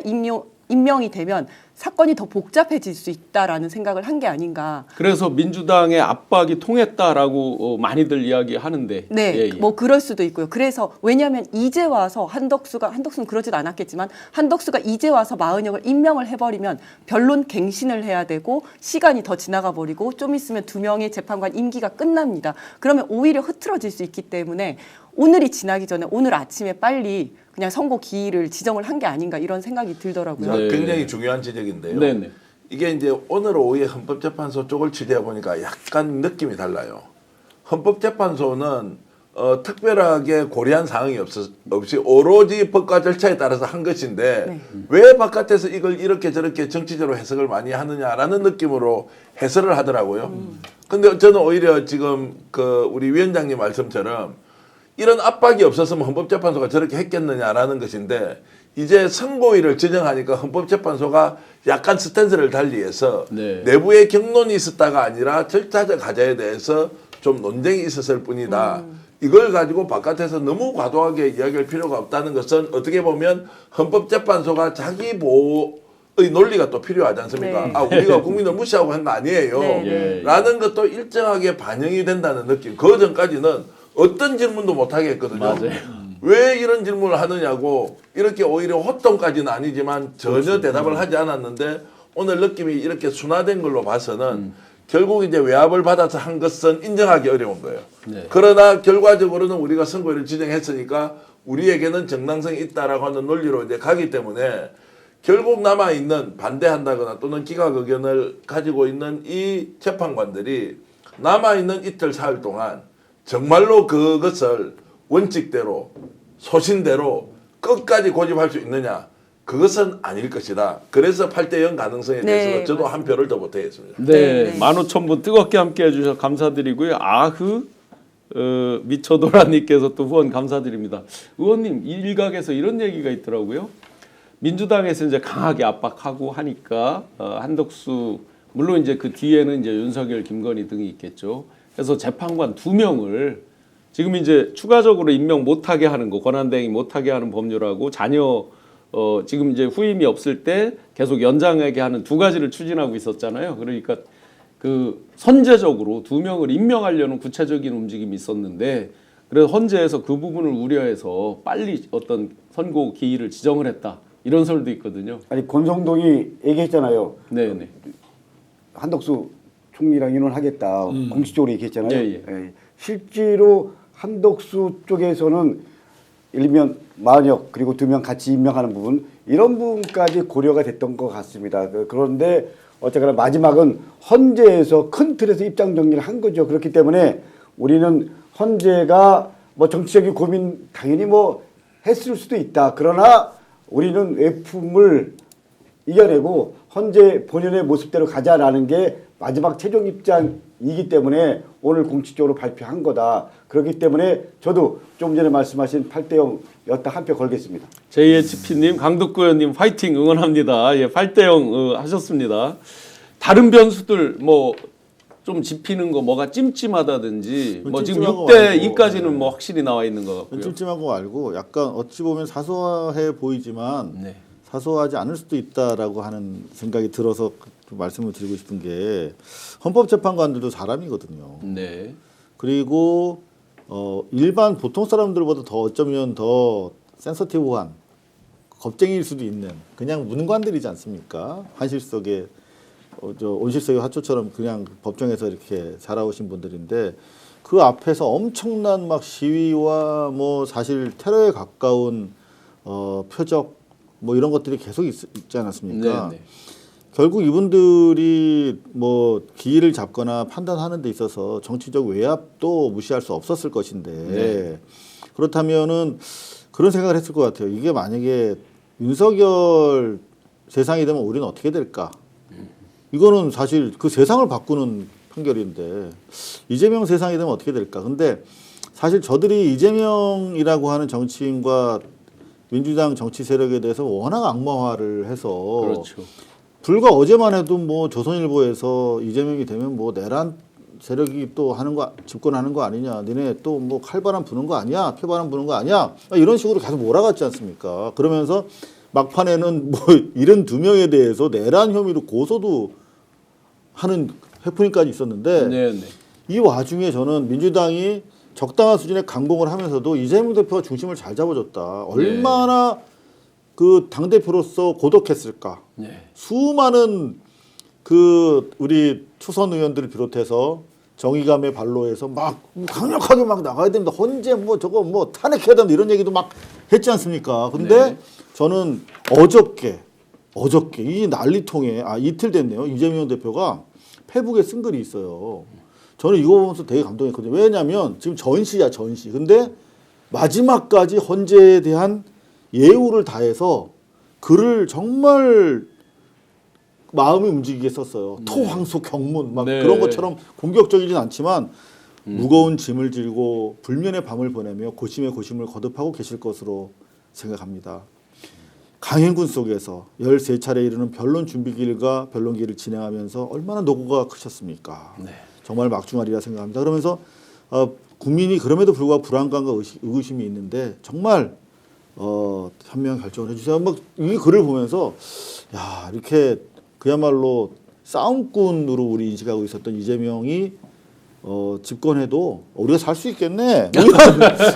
임명이 되면 사건이 더 복잡해질 수 있다라는 생각을 한 게 아닌가. 그래서 민주당의 압박이 통했다라고 많이들 이야기하는데. 네, 예, 예. 뭐 그럴 수도 있고요. 그래서 왜냐하면 이제 와서 한덕수는 그러지도 않았겠지만 한덕수가 이제 와서 마은혁을 임명을 해버리면 변론 갱신을 해야 되고 시간이 더 지나가 버리고 좀 있으면 2명의 재판관 임기가 끝납니다. 그러면 오히려 흐트러질 수 있기 때문에 오늘이 지나기 전에 오늘 아침에 빨리 그냥 선고 기일을 지정을 한 게 아닌가 이런 생각이 들더라고요. 네. 굉장히 중요한 지적인데요. 네네. 이게 이제 오늘 오후에 헌법재판소 쪽을 취재해 보니까 약간 느낌이 달라요. 헌법재판소는 특별하게 고려한 사항이 없이 오로지 법과 절차에 따라서 한 것인데 왜 바깥에서 이걸 이렇게 저렇게 정치적으로 해석을 많이 하느냐라는 느낌으로 해설을 하더라고요. 근데 저는 오히려 지금 그 우리 위원장님 말씀처럼 이런 압박이 없었으면 헌법재판소가 저렇게 했겠느냐라는 것인데 이제 선고일을 지정하니까 헌법재판소가 약간 스탠스를 달리해서 네. 내부에 경론이 있었다가 아니라 절차적 과제에 대해서 좀 논쟁이 있었을 뿐이다. 이걸 가지고 바깥에서 너무 과도하게 이야기할 필요가 없다는 것은 어떻게 보면 헌법재판소가 자기 보호의 논리가 또 필요하지 않습니까? 네. 아, 우리가 국민을 무시하고 한 거 아니에요. 네. 라는 것도 일정하게 반영이 된다는 느낌. 그 전까지는 어떤 질문도 못하게 했거든요. 맞아요. 왜 이런 질문을 하느냐고 이렇게 오히려 호통까지는 아니지만 전혀 대답을 하지 않았는데 오늘 느낌이 이렇게 순화된 걸로 봐서는 결국 이제 외압을 받아서 한 것은 인정하기 어려운 거예요. 네. 그러나 결과적으로는 우리가 선고일을 지정했으니까 우리에게는 정당성이 있다라고 하는 논리로 이제 가기 때문에 결국 남아있는 반대한다거나 또는 기각 의견을 가지고 있는 이 재판관들이 남아있는 이틀 사흘 동안 정말로 그것을 원칙대로 소신대로 끝까지 고집할 수 있느냐 그것은 아닐 것이다. 그래서 8대0 가능성에 대해서는 네, 저도 한 표를 더 보태겠습니다. 네, 네. 15,000분 뜨겁게 함께해 주셔서 감사드리고요. 미쳐도라님께서 또 후원 감사드립니다. 의원님 일각에서 이런 얘기가 있더라고요. 민주당에서 이제 강하게 압박하고 하니까 한덕수 물론 이제 그 뒤에는 이제 윤석열, 김건희 등이 있겠죠. 그래서 재판관 2명을 지금 이제 추가적으로 임명 못하게 하는 거, 권한대행이 못하게 하는 법률하고 자녀 지금 이제 후임이 없을 때 계속 연장하게 하는 2가지를 추진하고 있었잖아요. 그러니까 그 선제적으로 2명을 임명하려는 구체적인 움직임이 있었는데 그래서 헌재에서 그 부분을 우려해서 빨리 어떤 선고 기일을 지정을 했다. 이런 설도 있거든요. 아니 권성동이 얘기했잖아요. 네네. 한덕수 총리랑 의논하겠다. 공식적으로 얘기했잖아요. 예, 예. 예. 실제로 한덕수 쪽에서는 일면 만역 그리고 2명 같이 임명하는 부분 이런 부분까지 고려가 됐던 것 같습니다. 그런데 어쨌거나 마지막은 헌재에서 큰 틀에서 입장 정리를 한 거죠. 그렇기 때문에 우리는 헌재가 뭐 정치적인 고민 당연히 뭐 했을 수도 있다. 그러나 우리는 외품을 이겨내고 헌재 본연의 모습대로 가자라는 게 마지막 최종 입장이기 때문에 오늘 공식적으로 발표한 거다. 그렇기 때문에 저도 좀 전에 말씀하신 8대0였다 한 표 걸겠습니다. JHP님, 강덕구 의원님 파이팅 응원합니다. 예, 8대0 하셨습니다. 다른 변수들 뭐 좀 짚히는 거 뭐가 찜찜하다든지 뭐 지금 찜찜한 거 6대2까지는 말고, 뭐 확실히 나와 있는 것 같고요. 찜찜한 거 말고 약간 어찌 보면 사소해 보이지만 네. 사소하지 않을 수도 있다라고 하는 생각이 들어서 좀 말씀을 드리고 싶은 게 헌법재판관들도 사람이거든요. 네. 그리고 일반 보통 사람들보다 더 어쩌면 더 센서티브한 겁쟁이일 수도 있는 그냥 문관들이지 않습니까? 환실 속에 온실 속의 화초처럼 그냥 법정에서 이렇게 자라오신 분들인데 그 앞에서 엄청난 막 시위와 뭐 사실 테러에 가까운 표적 뭐 이런 것들이 계속 있지 않았습니까? 네, 네. 결국 이분들이 뭐 기일을 잡거나 판단하는 데 있어서 정치적 외압도 무시할 수 없었을 것인데 네. 그렇다면은 그런 생각을 했을 것 같아요. 이게 만약에 윤석열 세상이 되면 우리는 어떻게 될까? 이거는 사실 그 세상을 바꾸는 판결인데 이재명 세상이 되면 어떻게 될까? 근데 사실 저들이 이재명이라고 하는 정치인과 민주당 정치 세력에 대해서 워낙 악마화를 해서 그렇죠. 불과 어제만 해도 뭐 조선일보에서 이재명이 되면 뭐 내란 세력이 또 하는 거 집권하는 거 아니냐, 니네 또 뭐 칼바람 부는 거 아니야, 폐바람 부는 거 아니야, 이런 식으로 계속 몰아갔지 않습니까? 그러면서 막판에는 뭐 72명에 대해서 내란 혐의로 고소도 하는 해프닝까지 있었는데 네, 네. 이 와중에 저는 민주당이 적당한 수준의 강공을 하면서도 이재명 대표가 중심을 잘 잡아줬다. 얼마나 그 당대표로서 고독했을까. 네. 수많은 그 우리 초선 의원들을 비롯해서 정의감의 발로해서 막 강력하게 막 나가야 됩니다. 헌재 뭐 저거 뭐 탄핵해야 된다 이런 얘기도 막 했지 않습니까? 근데 네. 저는 어저께 이 난리통에 이틀 됐네요. 이재명 대표가 페북에 쓴 글이 있어요. 저는 이거 보면서 되게 감동했거든요. 왜냐하면 지금 전시야 전시. 근데 마지막까지 헌재에 대한 예우를 다해서 글을 정말 마음이 움직이게 썼어요. 토황소 경문 막 네. 그런 것처럼 공격적이진 않지만 무거운 짐을 지고 불면의 밤을 보내며 고심의 고심을 거듭하고 계실 것으로 생각합니다. 강행군 속에서 13차례 이르는 변론 준비기일과 변론기를 진행하면서 얼마나 노고가 크셨습니까? 네. 정말 막중하리라 생각합니다. 그러면서 국민이 그럼에도 불구하고 불안감과 의구심이 있는데 정말 현명한 결정을 해주세요. 막 이 글을 보면서 야 이렇게 그야말로 싸움꾼으로 우리 인식하고 있었던 이재명이 집권해도 우리가 살 수 있겠네.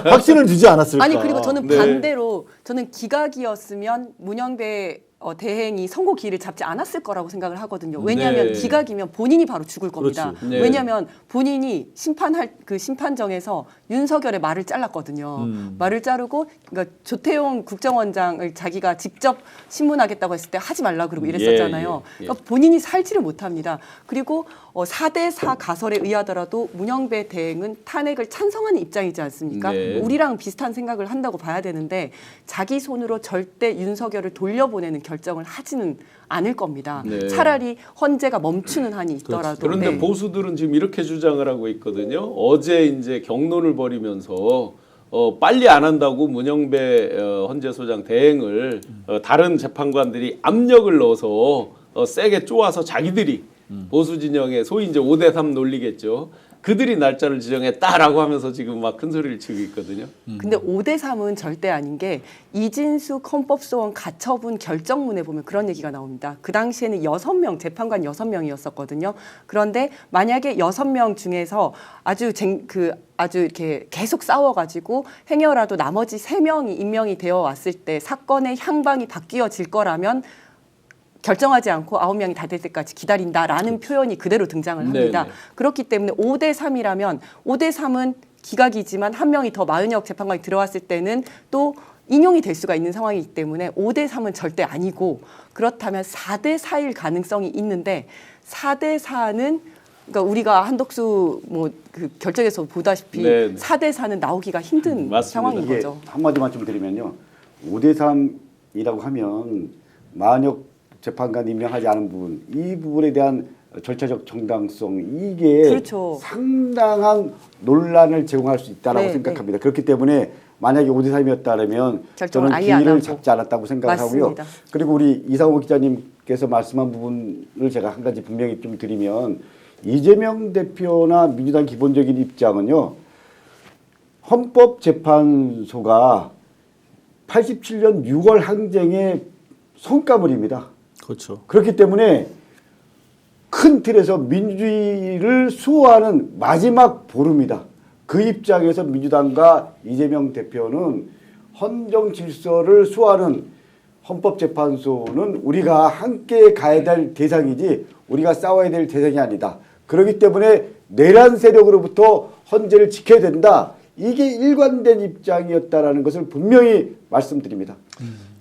확신을 주지 않았을까. 아니 그리고 저는 네. 반대로 저는 기각이었으면 문영배 대행이 선고 기일을 잡지 않았을 거라고 생각을 하거든요. 왜냐하면 네. 기각이면 본인이 바로 죽을 겁니다. 그렇지. 네. 왜냐하면 본인이 심판할 그 심판정에서 윤석열의 말을 잘랐거든요. 말을 자르고 그러니까 조태용 국정원장을 자기가 직접 신문하겠다고 했을 때 하지 말라 그러고 이랬었잖아요. 예. 그러니까 본인이 살지를 못합니다. 그리고 4대4 가설에 의하더라도 문영배 대행은 탄핵을 찬성하는 입장이지 않습니까? 네. 우리랑 비슷한 생각을 한다고 봐야 되는데 자기 손으로 절대 윤석열을 돌려보내는 결정을 하지는 않을 겁니다. 네. 차라리 헌재가 멈추는 한이 있더라도. 그런데 네. 보수들은 지금 이렇게 주장을 하고 있거든요. 어제 이제 경론을 벌이면서 빨리 안 한다고 문영배 헌재소장 대행을 다른 재판관들이 압력을 넣어서 세게 쪼아서 자기들이 보수 진영의 소위 이제 5대3 논리겠죠. 그들이 날짜를 지정했다라고 하면서 지금 막 큰 소리를 치고 있거든요. 근데 5대3은 절대 아닌 게 이진숙 헌법소원 가처분 결정문에 보면 그런 얘기가 나옵니다. 그 당시에는 6명, 재판관 6명이었었거든요. 그런데 만약에 6명 중에서 아주 이렇게 계속 싸워가지고 행여라도 나머지 3명이 임명이 되어 왔을 때 사건의 향방이 바뀌어질 거라면 결정하지 않고 9명이 다 될 때까지 기다린다라는 표현이 그대로 등장을 합니다. 네네. 그렇기 때문에 5대3이라면 5대3은 기각이지만 한 명이 더 마은혁 재판관이 들어왔을 때는 또 인용이 될 수가 있는 상황이기 때문에 5대3은 절대 아니고 그렇다면 4대4일 가능성이 있는데 4대4는 그러니까 우리가 한덕수 그 결정에서 보다시피 네네. 4대4는 나오기가 힘든 맞습니다. 상황인 이게 거죠. 한마디만 좀 드리면요. 5대3이라고 하면 만약 재판관 임명하지 않은 부분, 이 부분에 대한 절차적 정당성 이게 그렇죠. 상당한 논란을 제공할 수 있다라고 네, 생각합니다. 그렇기 때문에 만약에 결정을5대3이었다면 저는 아예 안 기일을 하고. 잡지 않았다고 생각을 맞습니다. 하고요. 그리고 우리 이상호 기자님께서 말씀한 부분을 제가 한 가지 분명히 좀 드리면 이재명 대표나 민주당 기본적인 입장은요. 헌법재판소가 87년 6월 항쟁의 성과물입니다. 그렇죠. 그렇기 때문에 큰 틀에서 민주주의를 수호하는 마지막 보루입니다. 그 입장에서 민주당과 이재명 대표는 헌정 질서를 수호하는 헌법재판소는 우리가 함께 가야 될 대상이지 우리가 싸워야 될 대상이 아니다. 그렇기 때문에 내란 세력으로부터 헌재를 지켜야 된다. 이게 일관된 입장이었다라는 것을 분명히 말씀드립니다.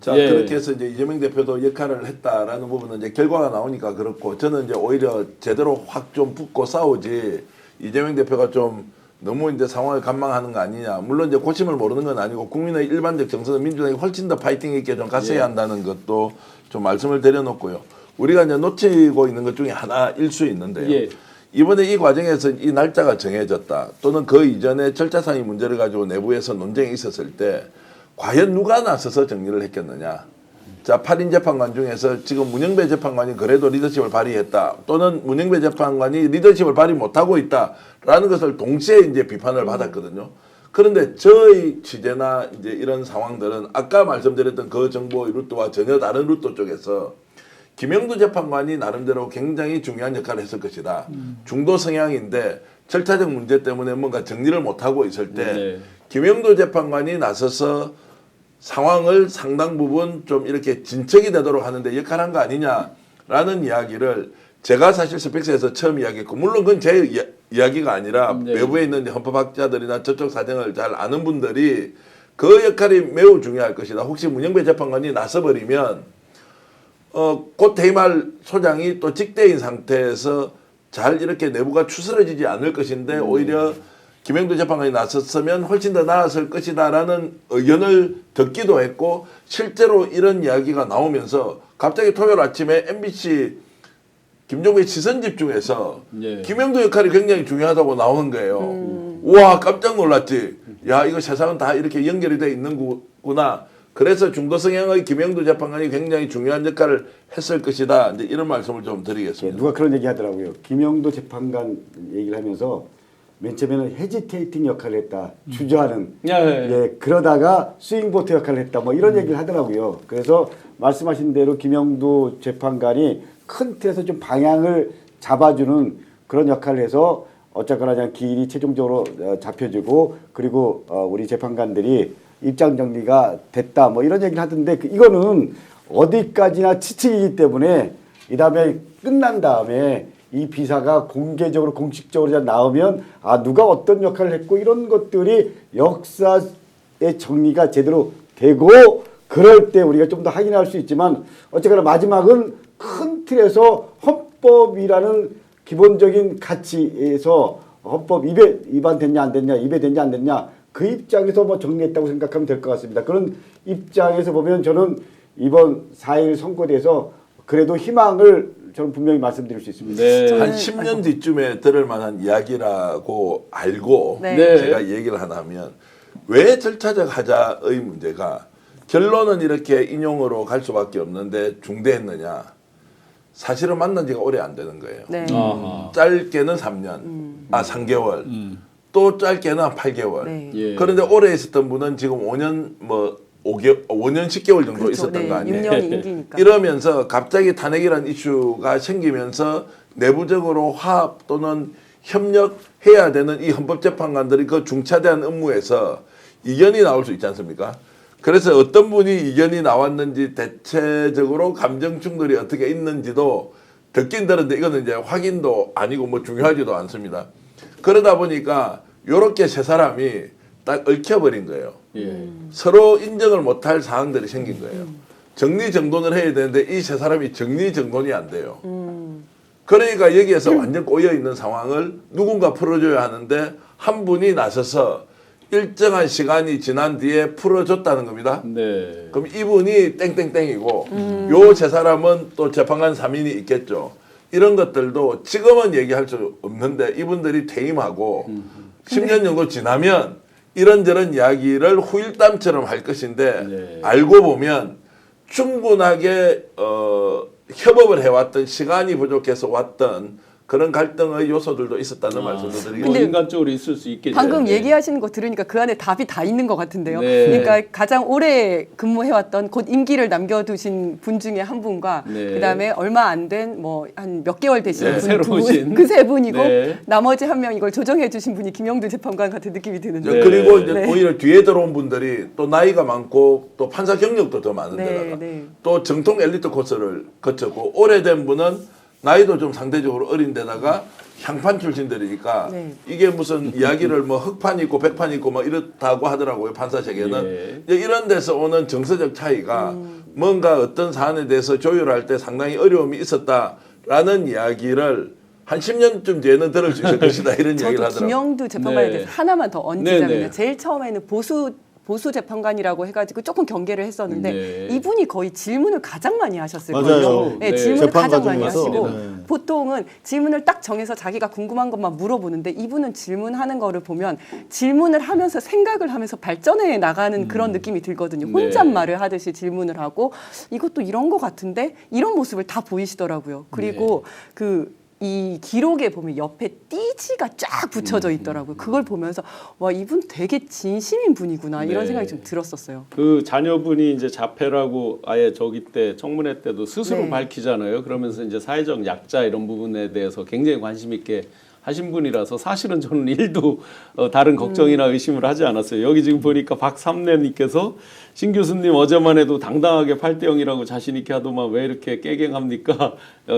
자, 예. 그렇게 해서 이제 이재명 대표도 역할을 했다라는 부분은 이제 결과가 나오니까 그렇고 저는 이제 오히려 제대로 확 좀 붙고 싸우지 이재명 대표가 좀 너무 이제 상황을 관망하는 거 아니냐. 물론 이제 고심을 모르는 건 아니고 국민의 일반적 정서는 민주당이 훨씬 더 파이팅 있게 좀 갔어야 한다는 것도 좀 말씀을 드려놓고요. 우리가 이제 놓치고 있는 것 중에 하나일 수 있는데요. 예. 이번에 이 과정에서 이 날짜가 정해졌다. 또는 그 이전에 절차상의 문제를 가지고 내부에서 논쟁이 있었을 때 과연 누가 나서서 정리를 했겠느냐. 자, 8인 재판관 중에서 지금 문영배 재판관이 그래도 리더십을 발휘했다. 또는 문영배 재판관이 리더십을 발휘 못하고 있다라는 것을 동시에 이제 비판을 받았거든요. 그런데 저희 취재나 이제 이런 상황들은 아까 말씀드렸던 그 정보의 루트와 전혀 다른 루트 쪽에서 김영두 재판관이 나름대로 굉장히 중요한 역할을 했을 것이다. 중도 성향인데 절차적 문제 때문에 뭔가 정리를 못하고 있을 때 네. 김영두 재판관이 나서서 상황을 상당 부분 좀 이렇게 진척이 되도록 하는데 역할한 거 아니냐라는 이야기를 제가 사실 스펙스에서 처음 이야기했고 물론 그건 제 이야기가 아니라 네. 외부에 있는 헌법학자들이나 저쪽 사정을 잘 아는 분들이 그 역할이 매우 중요할 것이다. 혹시 문영배 재판관이 나서버리면 곧 대임할 소장이 또 직대인 상태에서 잘 이렇게 내부가 추스러지지 않을 것인데 오히려 김영도 재판관이 나섰으면 훨씬 더 나았을 것이다라는 의견을 듣기도 했고 실제로 이런 이야기가 나오면서 갑자기 토요일 아침에 MBC 김종배의 시선 집중에서 예. 김영도 역할이 굉장히 중요하다고 나오는 거예요. 우와 깜짝 놀랐지. 야 이거 세상은 다 이렇게 연결이 돼 있는 구나. 그래서 중도 성향의 김영도 재판관이 굉장히 중요한 역할을 했을 것이다. 이제 이런 말씀을 좀 예, 드리겠습니다. 누가 그런 얘기 하더라고요. 김영도 재판관 얘기를 하면서 맨 처음에는 헤지테이팅 역할을 했다. 주저하는. 예, 그러다가 스윙보트 역할을 했다. 뭐 이런 얘기를 하더라고요. 그래서 말씀하신 대로 김영도 재판관이 큰 틀에서 좀 방향을 잡아주는 그런 역할을 해서 어쨌거나 그냥 길이 최종적으로 잡혀지고 그리고 우리 재판관들이 입장 정리가 됐다. 뭐 이런 얘기를 하던데 이거는 어디까지나 치측이기 때문에 이 다음에 끝난 다음에 이 비사가 공개적으로 공식적으로 나오면 아 누가 어떤 역할을 했고 이런 것들이 역사의 정리가 제대로 되고 그럴 때 우리가 좀 더 확인할 수 있지만 어쨌거나 마지막은 큰 틀에서 헌법이라는 기본적인 가치에서 헌법 위반됐냐 안 됐냐 위배됐냐 안 됐냐 그 입장에서 뭐 정리했다고 생각하면 될 것 같습니다. 그런 입장에서 보면 저는 이번 4.1 선거대에서 그래도 희망을 저는 분명히 말씀드릴 수 있습니다. 네. 한 10년 뒤쯤에 들을 만한 이야기라고 알고 네. 제가 얘기를 하나 하면 왜 절차적 하자의 문제가 결론은 이렇게 인용으로 갈 수밖에 없는데 중대했느냐. 사실은 만난 지가 오래 안 되는 거예요. 네. 아하. 짧게는 3년, 3개월, 또 짧게는 한 8개월. 네. 예. 그런데 오래 있었던 분은 지금 5년 5년 10개월 정도 그렇죠. 있었던 네, 거 아니에요. 6년이 임기니까. 이러면서 갑자기 탄핵이라는 이슈가 생기면서 내부적으로 화합 또는 협력해야 되는 이 헌법재판관들이 그 중차대한 업무에서 이견이 나올 수 있지 않습니까? 그래서 어떤 분이 이견이 나왔는지 대체적으로 감정 충돌이 어떻게 있는지도 듣긴 들었는데 이거는 이제 확인도 아니고 뭐 중요하지도 않습니다. 그러다 보니까 요렇게 세 사람이 딱 얽혀버린 거예요. 예. 서로 인정을 못할 사항들이 생긴 거예요. 정리정돈을 해야 되는데 이 세 사람이 정리정돈이 안 돼요. 그러니까 여기에서 완전 꼬여있는 상황을 누군가 풀어줘야 하는데 한 분이 나서서 일정한 시간이 지난 뒤에 풀어줬다는 겁니다. 네. 그럼 이분이 땡땡땡이고 요 세 사람은 또 재판관 3인이 있겠죠. 이런 것들도 지금은 얘기할 수 없는데 이분들이 퇴임하고 10년 정도 지나면 이런저런 이야기를 후일담처럼 할 것인데 네. 알고 보면 충분하게 협업을 해왔던 시간이 부족해서 왔던 그런 갈등의 요소들도 있었다는 말씀도 뭐 드리겠습니다. 근데 인간적으로 있을 수 있겠죠. 방금 네. 얘기하시는 거 들으니까 그 안에 답이 다 있는 것 같은데요. 네. 그러니까 가장 오래 근무해왔던 곧 임기를 남겨두신 분 중에 한 분과 네. 그다음에 얼마 안 된 뭐 한 몇 개월 되신 네, 분 새로 두 오신. 분, 그 세 분이고 네. 나머지 한 명 이걸 조정해 주신 분이 김영도 재판관 같은 느낌이 드는데. 네. 그리고 이제 네. 오히려 뒤에 들어온 분들이 또 나이가 많고 또 판사 경력도 더 많은 네, 데다가 네. 또 정통 엘리트 코스를 거쳤고 오래된 분은 나이도 좀 상대적으로 어린 데다가 향판 출신들이니까 네. 이게 무슨 이야기를 뭐 흑판이 있고 백판이 있고 뭐 이렇다고 하더라고요. 판사 세계는. 예. 이제 이런 데서 오는 정서적 차이가 뭔가 어떤 사안에 대해서 조율할 때 상당히 어려움이 있었다라는 이야기를 한 10년쯤 뒤에는 들을 수 있을 것이다 이런 이야기를 저도 하더라고요. 김영도 재판관에 네. 대해서 하나만 더 얹자면요. 네, 네. 제일 처음에는 보수 재판관이라고 해가지고 조금 경계를 했었는데 네. 이분이 거의 질문을 가장 많이 하셨을 맞아요. 거예요. 네, 네. 질문을 재판 가장 많이 과정에서. 하시고 네. 보통은 질문을 딱 정해서 자기가 궁금한 것만 물어보는데 이분은 질문하는 거를 보면 질문을 하면서 생각을 하면서 발전해 나가는 그런 느낌이 들거든요. 네. 혼잣말을 하듯이 질문을 하고 이것도 이런 거 같은데 이런 모습을 다 보이시더라고요. 그리고 이 기록에 보면 옆에 띠지가 쫙 붙여져 있더라고요. 그걸 보면서 와 이분 되게 진심인 분이구나 이런 네. 생각이 좀 들었었어요. 그 자녀분이 이제 자폐라고 아예 저기 때 청문회 때도 스스로 네. 밝히잖아요. 그러면서 이제 사회적 약자 이런 부분에 대해서 굉장히 관심 있게 하신 분이라서 사실은 저는 일도 다른 걱정이나 의심을 하지 않았어요. 여기 지금 보니까 박삼래님께서 신 교수님 어제만 해도 당당하게 8대 0이라고 자신 있게 하더만 왜 이렇게 깨갱합니까?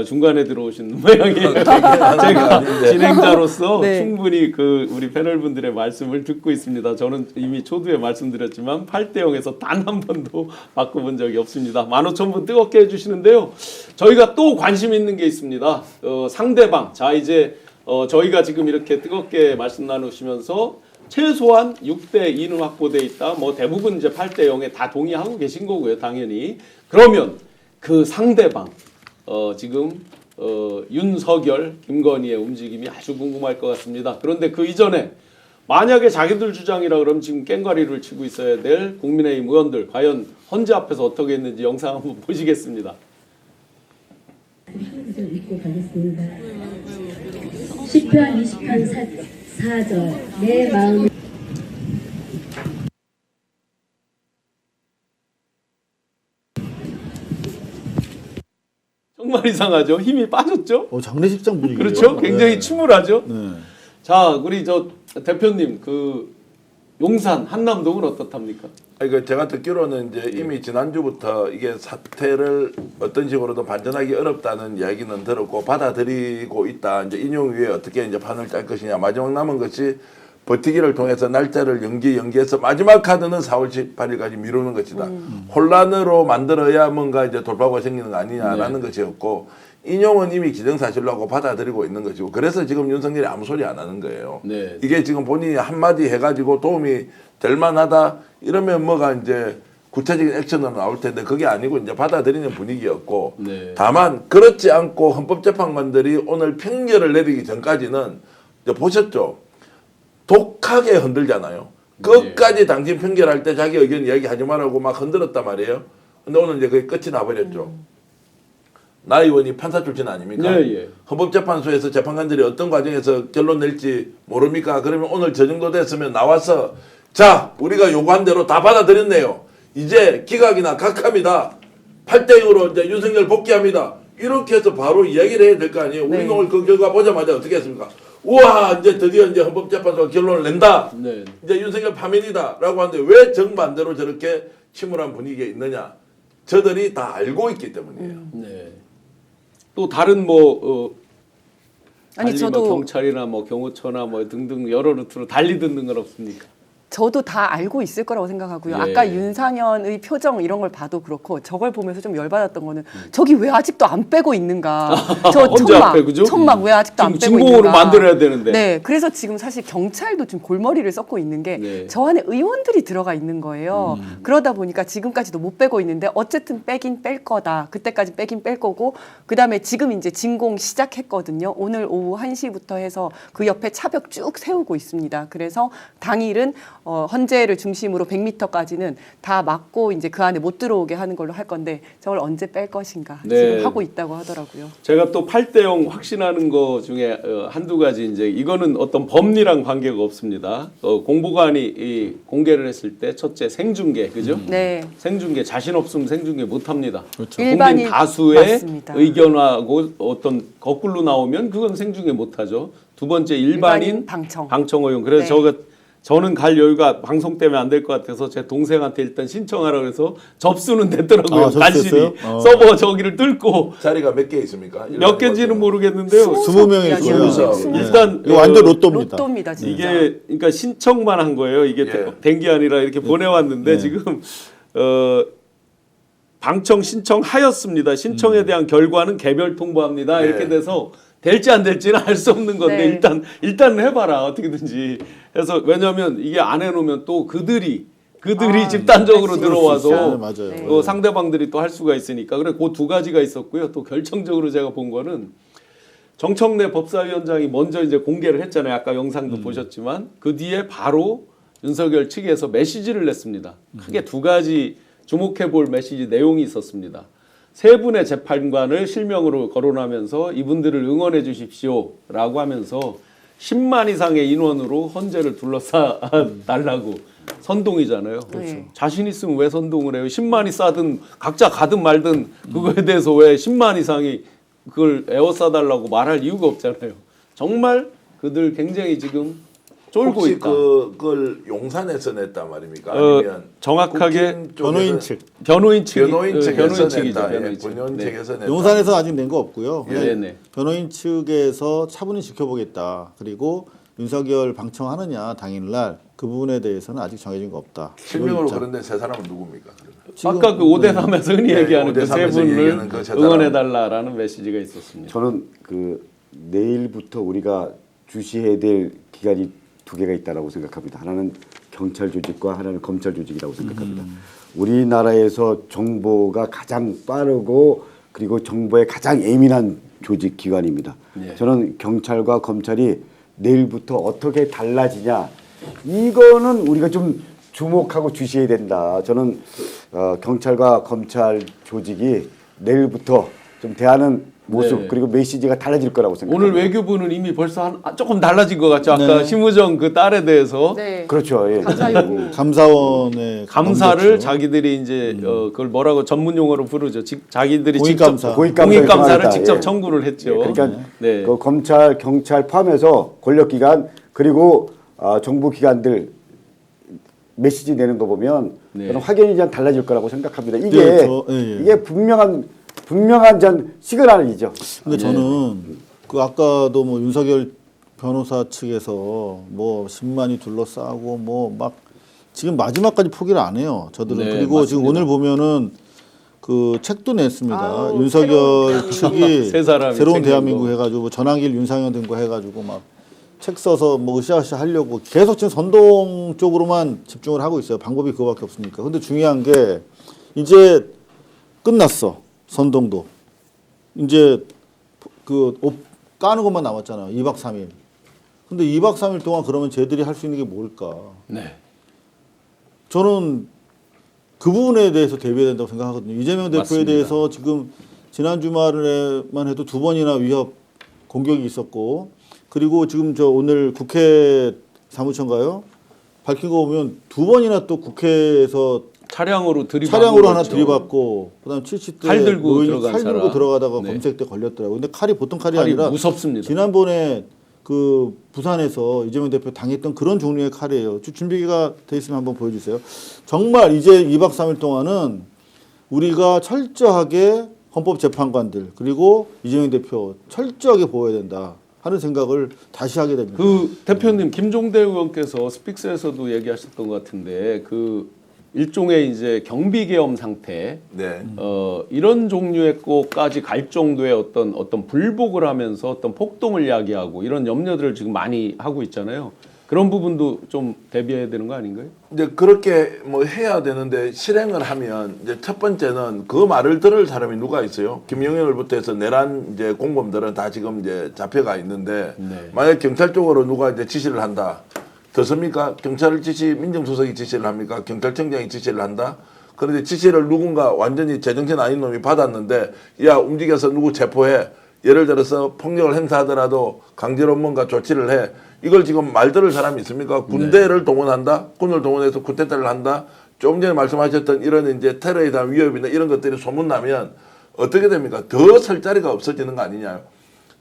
중간에 들어오신 모양이에요. 제가 진행자로서 네. 충분히 그 우리 패널분들의 말씀을 듣고 있습니다. 저는 이미 초두에 말씀드렸지만 8대 0에서 단 한 번도 바꿔본 적이 없습니다. 15,000분 뜨겁게 해주시는데요. 저희가 또 관심 있는 게 있습니다. 상대방. 자 이제 저희가 지금 이렇게 뜨겁게 말씀 나누시면서 최소한 6대 2는 확보돼 있다. 뭐 대부분 이제 8대 0에 다 동의하고 계신 거고요, 당연히. 그러면 그 상대방 지금 윤석열, 김건희의 움직임이 아주 궁금할 것 같습니다. 그런데 그 이전에 만약에 자기들 주장이라 그러면 지금 깽가리를 치고 있어야 될 국민의힘 의원들 과연 헌재 앞에서 어떻게 했는지 영상 한번 보시겠습니다. 읽고 가겠습니다. 시편 20편 4절 내 마음 정말 이상하죠? 힘이 빠졌죠? 장례식장 분위기예요. 그렇죠? 굉장히 네. 침울하죠? 네. 자, 우리 저 대표님 그 용산 한남동은 어떻답니까? 그 제가 듣기로는 이제 이미 지난주부터 이게 사태를 어떤 식으로든 반전하기 어렵다는 이야기는 들었고 받아들이고 있다. 이제 인용 위에 어떻게 이제 판을 짤 것이냐. 마지막 남은 것이 버티기를 통해서 날짜를 연기해서 마지막 카드는 4월 18일까지 미루는 것이다. 혼란으로 만들어야 뭔가 이제 돌파구가 생기는 거 아니냐라는 것이었고 인용은 이미 기정사실로 하고 받아들이고 있는 것이고 그래서 지금 윤석열이 아무 소리 안 하는 거예요. 네. 이게 지금 본인이 한마디 해가지고 도움이 될 만하다 이러면 뭐가 이제 구체적인 액션으로 나올 텐데 그게 아니고 이제 받아들이는 분위기였고 네. 다만 그렇지 않고 헌법재판관들이 오늘 평결을 내리기 전까지는 이제 보셨죠? 독하게 흔들잖아요. 끝까지 당신 평결할 때 자기 의견 이야기하지 말라고 막 흔들었단 말이에요. 근데 오늘 이제 그게 끝이 나버렸죠. 나 의원이 판사 출신 아닙니까? 예, 예. 헌법재판소에서 재판관들이 어떤 과정에서 결론 낼지 모릅니까? 그러면 오늘 저 정도 됐으면 나와서 자 우리가 요구한 대로 다 받아들였네요. 이제 기각이나 각합니다. 8대 0으로 이제 윤석열 복귀합니다. 이렇게 해서 바로 이야기를 해야 될 거 아니에요. 네. 우리는 오늘 그 결과 보자마자 어떻게 했습니까? 우와 이제 드디어 이제 헌법재판소가 결론을 낸다. 네. 이제 윤석열 파면이다라고 하는데 왜 정반대로 저렇게 침울한 분위기에 있느냐? 저들이 다 알고 있기 때문이에요. 네. 또 다른 뭐 아니 달리 저도 뭐 경찰이나 뭐 경호처나 뭐 등등 여러 루트로 달리 듣는 건 없습니까? 저도 다 알고 있을 거라고 생각하고요. 예. 아까 윤상현의 표정 이런 걸 봐도 그렇고 저걸 보면서 좀 열받았던 거는 저기 왜 아직도 안 빼고 있는가. 저 혼자 천막, 앞에, 그죠? 천막 왜 아직도 안 지금 빼고 진공으로 있는가. 만들어야 되는데. 네, 그래서 지금 사실 경찰도 좀 골머리를 썩고 있는 게 네. 저 안에 의원들이 들어가 있는 거예요. 그러다 보니까 지금까지도 못 빼고 있는데 어쨌든 빼긴 뺄 거다. 그때까지 빼긴 뺄 거고 그다음에 지금 이제 진공 시작했거든요. 오늘 오후 1시부터 해서 그 옆에 차벽 쭉 세우고 있습니다. 그래서 당일은 헌재를 중심으로 100m까지는 다 막고 이제 그 안에 못 들어오게 하는 걸로 할 건데 저걸 언제 뺄 것인가 네. 지금 하고 있다고 하더라고요. 제가 또 8대 0 확신하는 거 중에 한두 가지 이제 이거는 어떤 법리랑 관계가 없습니다. 공보관이 이 공개를 했을 때 첫째 생중계 그죠? 네. 생중계 자신 없으면 생중계 못 합니다. 그렇죠. 국민 일반인 다수의 맞습니다. 의견하고 어떤 거꾸로 나오면 그건 생중계 못 하죠. 두 번째 일반인 방청. 의원. 그래서 네. 저는 갈 여유가 방송 때문에 안 될 것 같아서 제 동생한테 일단 신청하라 그래서 접수는 됐더라고요. 아, 접수했어요? 간신히 서버 저기를 뚫고 자리가 몇 개 있습니까? 몇 개인지는 모르겠는데요. 20명일 거예요. 스무 네. 일단 이거 완전 로또입니다. 로또입니다, 진짜. 이게 그러니까 신청만 한 거예요. 이게 예. 된 게 아니라 이렇게 보내왔는데 네. 지금 방청 신청하였습니다. 신청에 대한 결과는 개별 통보합니다. 예. 이렇게 돼서 될지 안 될지는 알 수 없는 건데 네. 일단 해봐라 어떻게든지 해서 왜냐하면 이게 안 해놓으면 또 그들이 집단적으로 할 수 들어와서 있어요. 맞아요. 네. 상대방들이 또 할 수가 있으니까 그래 그 두 가지가 있었고요. 또 결정적으로 제가 본 거는 정청래 법사위원장이 먼저 이제 공개를 했잖아요. 아까 영상도 보셨지만 그 뒤에 바로 윤석열 측에서 메시지를 냈습니다. 크게 두 가지 주목해 볼 메시지 내용이 있었습니다. 세 분의 재판관을 실명으로 거론하면서 이분들을 응원해 주십시오라고 하면서 10만 이상의 인원으로 헌재를 둘러싸 달라고 선동이잖아요. 그렇죠. 자신 있으면 왜 선동을 해요? 10만이 싸든 각자 가든 말든 그거에 대해서 왜 10만 이상이 그걸 에워싸 달라고 말할 이유가 없잖아요. 정말 그들 굉장히 지금 쫄고 혹시 있다. 그걸 용산에서 냈단 말입니까? 아니면 정확하게 국힘 쪽에서- 변호인 측. 변호인 측이 변호인 측에서 측이죠. 냈다. 변호인 예, 측. 변호인 네. 측에서 냈다. 용산에서 아직 낸 거 없고요. 네, 네. 변호인 측에서 차분히 지켜보겠다. 그리고 윤석열 방청하느냐 당일날 그 부분에 대해서는 아직 정해진 거 없다. 실명으로 입장. 그런데 세 사람은 누굽니까? 그러면? 아까 그 5대3에서 흔히 네, 얘기하는 그 세 5대3 에서 분을 얘기하는 그세 사람. 응원해달라라는 메시지가 있었습니다. 저는 그 내일부터 우리가 주시해야 될 기관이 두 개가 있다라고 생각합니다. 하나는 경찰 조직과 하나는 검찰 조직이라고 생각합니다. 우리나라에서 정보가 가장 빠르고 그리고 정보에 가장 예민한 조직 기관입니다. 예. 저는 경찰과 검찰이 내일부터 어떻게 달라지냐 이거는 우리가 좀 주목하고 주시해야 된다. 저는 경찰과 검찰 조직이 내일부터 좀 대하는 모습 네. 그리고 메시지가 달라질 거라고 생각합니다. 오늘 외교부는 이미 벌써 조금 달라진 것 같죠. 아까 심우정 그 딸에 대해서 네. 그렇죠. 예. 감사 요구. 감사원의 감사를 넘겼죠. 자기들이 이제 그걸 뭐라고 전문 용어로 부르죠. 자기들이 고위감사. 직접 공익감사를 정하겠다. 직접 예. 청구를 했죠. 그러니까 네. 그 검찰, 경찰 포함해서 권력기관 그리고 정부기관들 메시지 내는 거 보면 네. 저는 확연히 좀 달라질 거라고 생각합니다. 이게 네, 예. 이게 분명한 전 시그널이죠. 근데 저는 그 아까도 뭐 윤석열 변호사 측에서 뭐 10만이 둘러싸고 뭐 막 지금 마지막까지 포기를 안 해요. 저들은. 네, 그리고 맞습니다. 지금 오늘 보면은 그 책도 냈습니다. 아우, 윤석열 새로운 측이 세 사람이 새로운 생긴 대한민국 거. 해가지고 뭐 전환길 윤상현 등거 해가지고 막 책 써서 뭐 으쌰으쌰 하려고 계속 지금 선동 쪽으로만 집중을 하고 있어요. 방법이 그거밖에 없으니까. 근데 중요한 게 이제 끝났어. 선동도. 이제 그 옷 까는 것만 남았잖아요. 2박 3일. 근데 2박 3일 동안 그러면 쟤들이 할 수 있는 게 뭘까? 네. 저는 그 부분에 대해서 대비해야 된다고 생각하거든요. 이재명 대표에 맞습니다. 대해서 지금 지난 주말에만 해도 2번이나 위협 공격이 있었고 그리고 지금 저 오늘 국회 사무처인가요? 밝힌 거 보면 2번이나 또 국회에서 차량으로 차량으로 하나 들이받고 들이받고 그다음 70대 칼 들고 노인이 들어간 칼 들고 사람. 들어가다가 네. 검색 때 걸렸더라고요. 근데 칼이 보통 칼이 칼이 아니라 무섭습니다. 지난번에 그 부산에서 이재명 대표 당했던 그런 종류의 칼이에요. 준비가 돼 있으면 한번 보여주세요. 정말 이제 2박 3일 동안은 우리가 철저하게 헌법재판관들 그리고 이재명 대표 철저하게 보호해야 된다 하는 생각을 다시 하게 됩니다. 그 대표님 김종대 의원께서 스픽스에서도 얘기하셨던 것 같은데 그 일종의 이제 경비계엄 상태 네. 이런 종류의 것까지 갈 정도의 어떤 불복을 하면서 어떤 폭동을 야기하고 이런 염려들을 지금 많이 하고 있잖아요. 그런 부분도 좀 대비해야 되는 거 아닌가요? 이제 그렇게 뭐 해야 되는데 실행을 하면 이제 첫 번째는 그 말을 들을 사람이 누가 있어요? 김영렬부터 해서 내란 이제 공범들은 다 지금 이제 잡혀가 있는데 네. 만약 경찰 쪽으로 누가 이제 지시를 한다. 더 경찰 지시 민정수석이 지시를 합니까? 경찰청장이 지시를 한다. 그런데 지시를 누군가 완전히 제정신 아닌 놈이 받았는데 야 움직여서 누구 체포해. 예를 들어서 폭력을 행사하더라도 강제로 뭔가 조치를 해. 이걸 지금 말 들을 사람이 있습니까? 군대를 동원한다? 군을 동원해서 쿠데타를 한다? 조금 전에 말씀하셨던 이런 이제 테러에 대한 위협이나 이런 것들이 소문나면 어떻게 됩니까? 더 설 자리가 없어지는 거 아니냐요.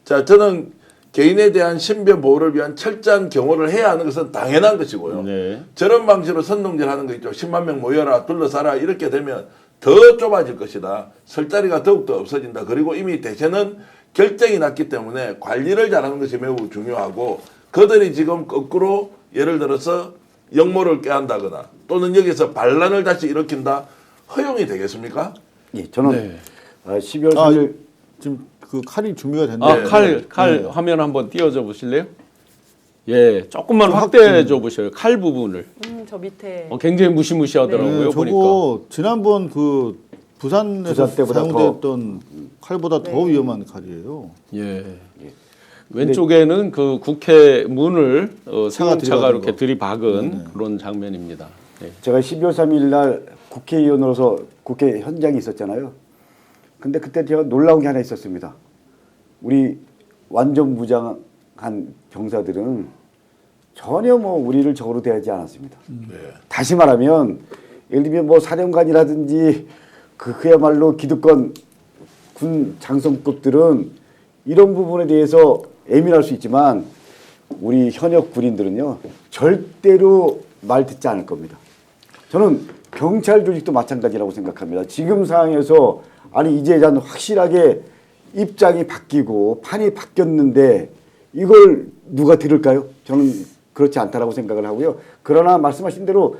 자, 저는 개인에 대한 신변 보호를 위한 철저한 경호를 해야 하는 것은 당연한 것이고요. 네. 저런 방식으로 선동질 하는 거 있죠. 10만 명 모여라, 둘러싸라 이렇게 되면 더 좁아질 것이다. 설 자리가 더욱더 없어진다. 그리고 이미 대세는 결정이 났기 때문에 관리를 잘하는 것이 매우 중요하고 그들이 지금 거꾸로 예를 들어서 역모를 깨한다거나 또는 여기서 반란을 다시 일으킨다. 허용이 되겠습니까? 예, 저는 네. 12월 3일 지금 그 칼이 준비가 됐는데 칼 화면 한번 띄워줘 보실래요? 예, 조금만 확대해 줘 보셔요. 칼 부분을. 저 밑에 굉장히 무시무시하더라고요. 네, 보니까. 저거 지난번 그 부산에서 부산 때보다 사용됐던 칼보다 더 위험한 칼이에요. 예. 왼쪽에는 그 국회 문을 승용차가 들이박은 이렇게 거. 들이박은 그런 장면입니다. 네. 제가 12월 3일 날 국회의원으로서 국회 현장에 있었잖아요. 근데 그때 제가 놀라운 게 하나 있었습니다. 우리 완전 무장한 병사들은 전혀 뭐 우리를 적으로 대하지 않았습니다. 다시 말하면 예를 들면 뭐 사령관이라든지 그야말로 기득권 군 장성급들은 이런 부분에 대해서 예민할 수 있지만 우리 현역 군인들은요 절대로 말 듣지 않을 겁니다. 저는 경찰 조직도 마찬가지라고 생각합니다. 지금 상황에서 아니 이제 확실하게 입장이 바뀌고 판이 바뀌었는데 이걸 누가 들을까요? 저는 그렇지 않다라고 생각을 하고요. 그러나 말씀하신 대로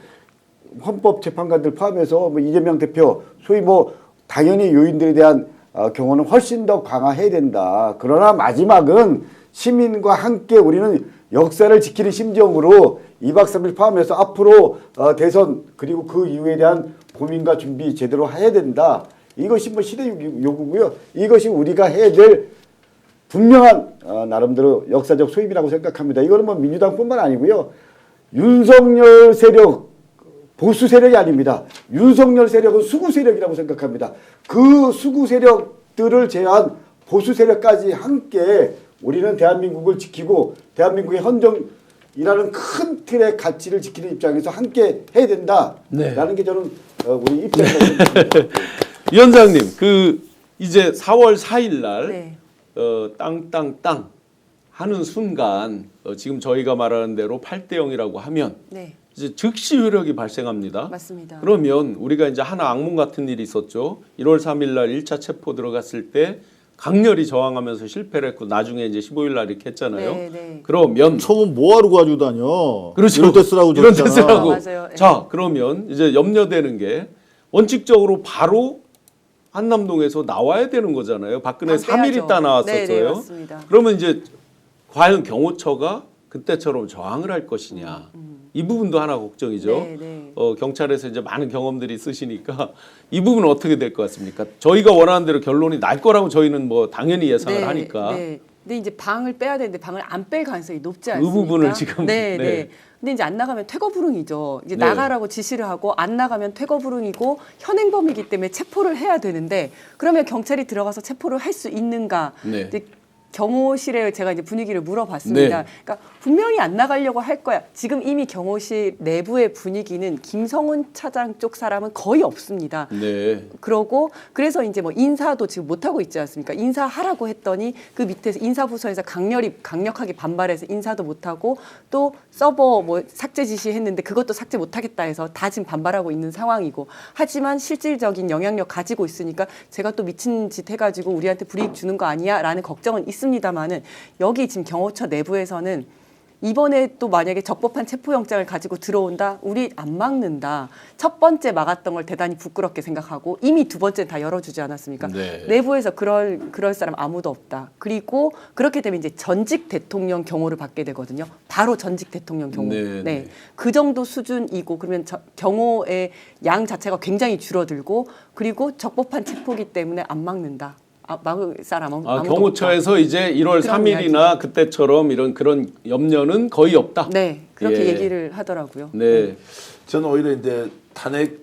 헌법재판관들 포함해서 뭐 이재명 대표 소위 뭐 당연히 요인들에 대한 경호는 훨씬 더 강화해야 된다. 그러나 마지막은 시민과 함께 우리는 역사를 지키는 심정으로 2박 3일 포함해서 앞으로 대선 그리고 그 이후에 대한 고민과 준비 제대로 해야 된다. 이것이 뭐 시대 요구고요. 이것이 우리가 해야 될 분명한 나름대로 역사적 소임이라고 생각합니다. 이거는 뭐 민주당뿐만 아니고요. 윤석열 세력 보수 세력이 아닙니다. 윤석열 세력은 수구 세력이라고 생각합니다. 그 수구 세력들을 제한 보수 세력까지 함께 우리는 대한민국을 지키고 대한민국의 헌정이라는 큰 틀의 가치를 지키는 입장에서 함께 해야 된다라는 게 저는 우리 입장입니다. 위원장님, 그 이제 4월 4일 날 네. 땅땅땅 하는 순간 지금 저희가 말하는 대로 8대 0이라고 하면 네. 이제 즉시 효력이 발생합니다. 맞습니다. 그러면 우리가 이제 하나 악몽 같은 일이 있었죠. 1월 3일 날 1차 체포 들어갔을 때 강렬히 저항하면서 실패를 했고 나중에 이제 15일 날 이렇게 했잖아요. 네, 네. 그러면 처음 뭐하러 가지고 다녀? 그렇죠. 이런 데 쓰라고 이런 데 줬잖아. 쓰라고. 맞아요. 네. 자, 그러면 이제 염려되는 게 원칙적으로 바로 한남동에서 나와야 되는 거잖아요. 박근혜 당 3일 빼야죠. 있다 나왔었어요. 네, 네, 맞습니다. 그러면 이제 과연 경호처가 그때처럼 저항을 할 것이냐. 이 부분도 하나 걱정이죠. 네, 네. 경찰에서 이제 많은 경험들이 있으시니까 이 부분은 어떻게 될 것 같습니까? 저희가 원하는 대로 결론이 날 거라고 저희는 뭐 당연히 예상을 하니까. 네. 근데 이제 방을 빼야 되는데 방을 안 뺄 가능성이 높지 그 않습니까? 부분을 지금, 네, 네. 네. 근데 이제 안 나가면 퇴거불응이죠. 이제 네. 나가라고 지시를 하고 안 나가면 퇴거불응이고 현행범이기 때문에 체포를 해야 되는데 그러면 경찰이 들어가서 체포를 할 수 있는가? 네. 근데 경호실에 제가 이제 분위기를 물어봤습니다. 네. 그러니까 분명히 안 나가려고 할 거야. 지금 이미 경호실 내부의 분위기는 김성훈 차장 쪽 사람은 거의 없습니다. 네. 그러고 그래서 이제 뭐 인사도 지금 못 하고 있지 않습니까? 인사하라고 했더니 그 밑에서 인사부서에서 강력하게 반발해서 인사도 못 하고 또 서버 뭐 삭제 지시했는데 그것도 삭제 못 하겠다 해서 다 지금 반발하고 있는 상황이고 하지만 실질적인 영향력 가지고 있으니까 제가 또 미친 짓 해가지고 우리한테 불이익 주는 거 아니야라는 걱정은 있습니다만은 여기 지금 경호처 내부에서는 이번에 또 만약에 적법한 체포영장을 가지고 들어온다? 우리 안 막는다. 첫 번째 막았던 걸 대단히 부끄럽게 생각하고 이미 두 번째는 다 열어주지 않았습니까? 네. 내부에서 그럴 사람 아무도 없다. 그리고 그렇게 되면 이제 전직 대통령 경호를 받게 되거든요. 바로 전직 대통령 경호. 네, 네. 그 정도 수준이고 그러면 경호의 양 자체가 굉장히 줄어들고 그리고 적법한 체포기 때문에 안 막는다. 막을 사람 아무도 없다. 경호처에서 이제 1월 그런 3일이나 그때처럼 그런 염려는 거의 없다. 네, 그렇게 예. 얘기를 하더라고요. 네. 저는 오히려 이제 탄핵이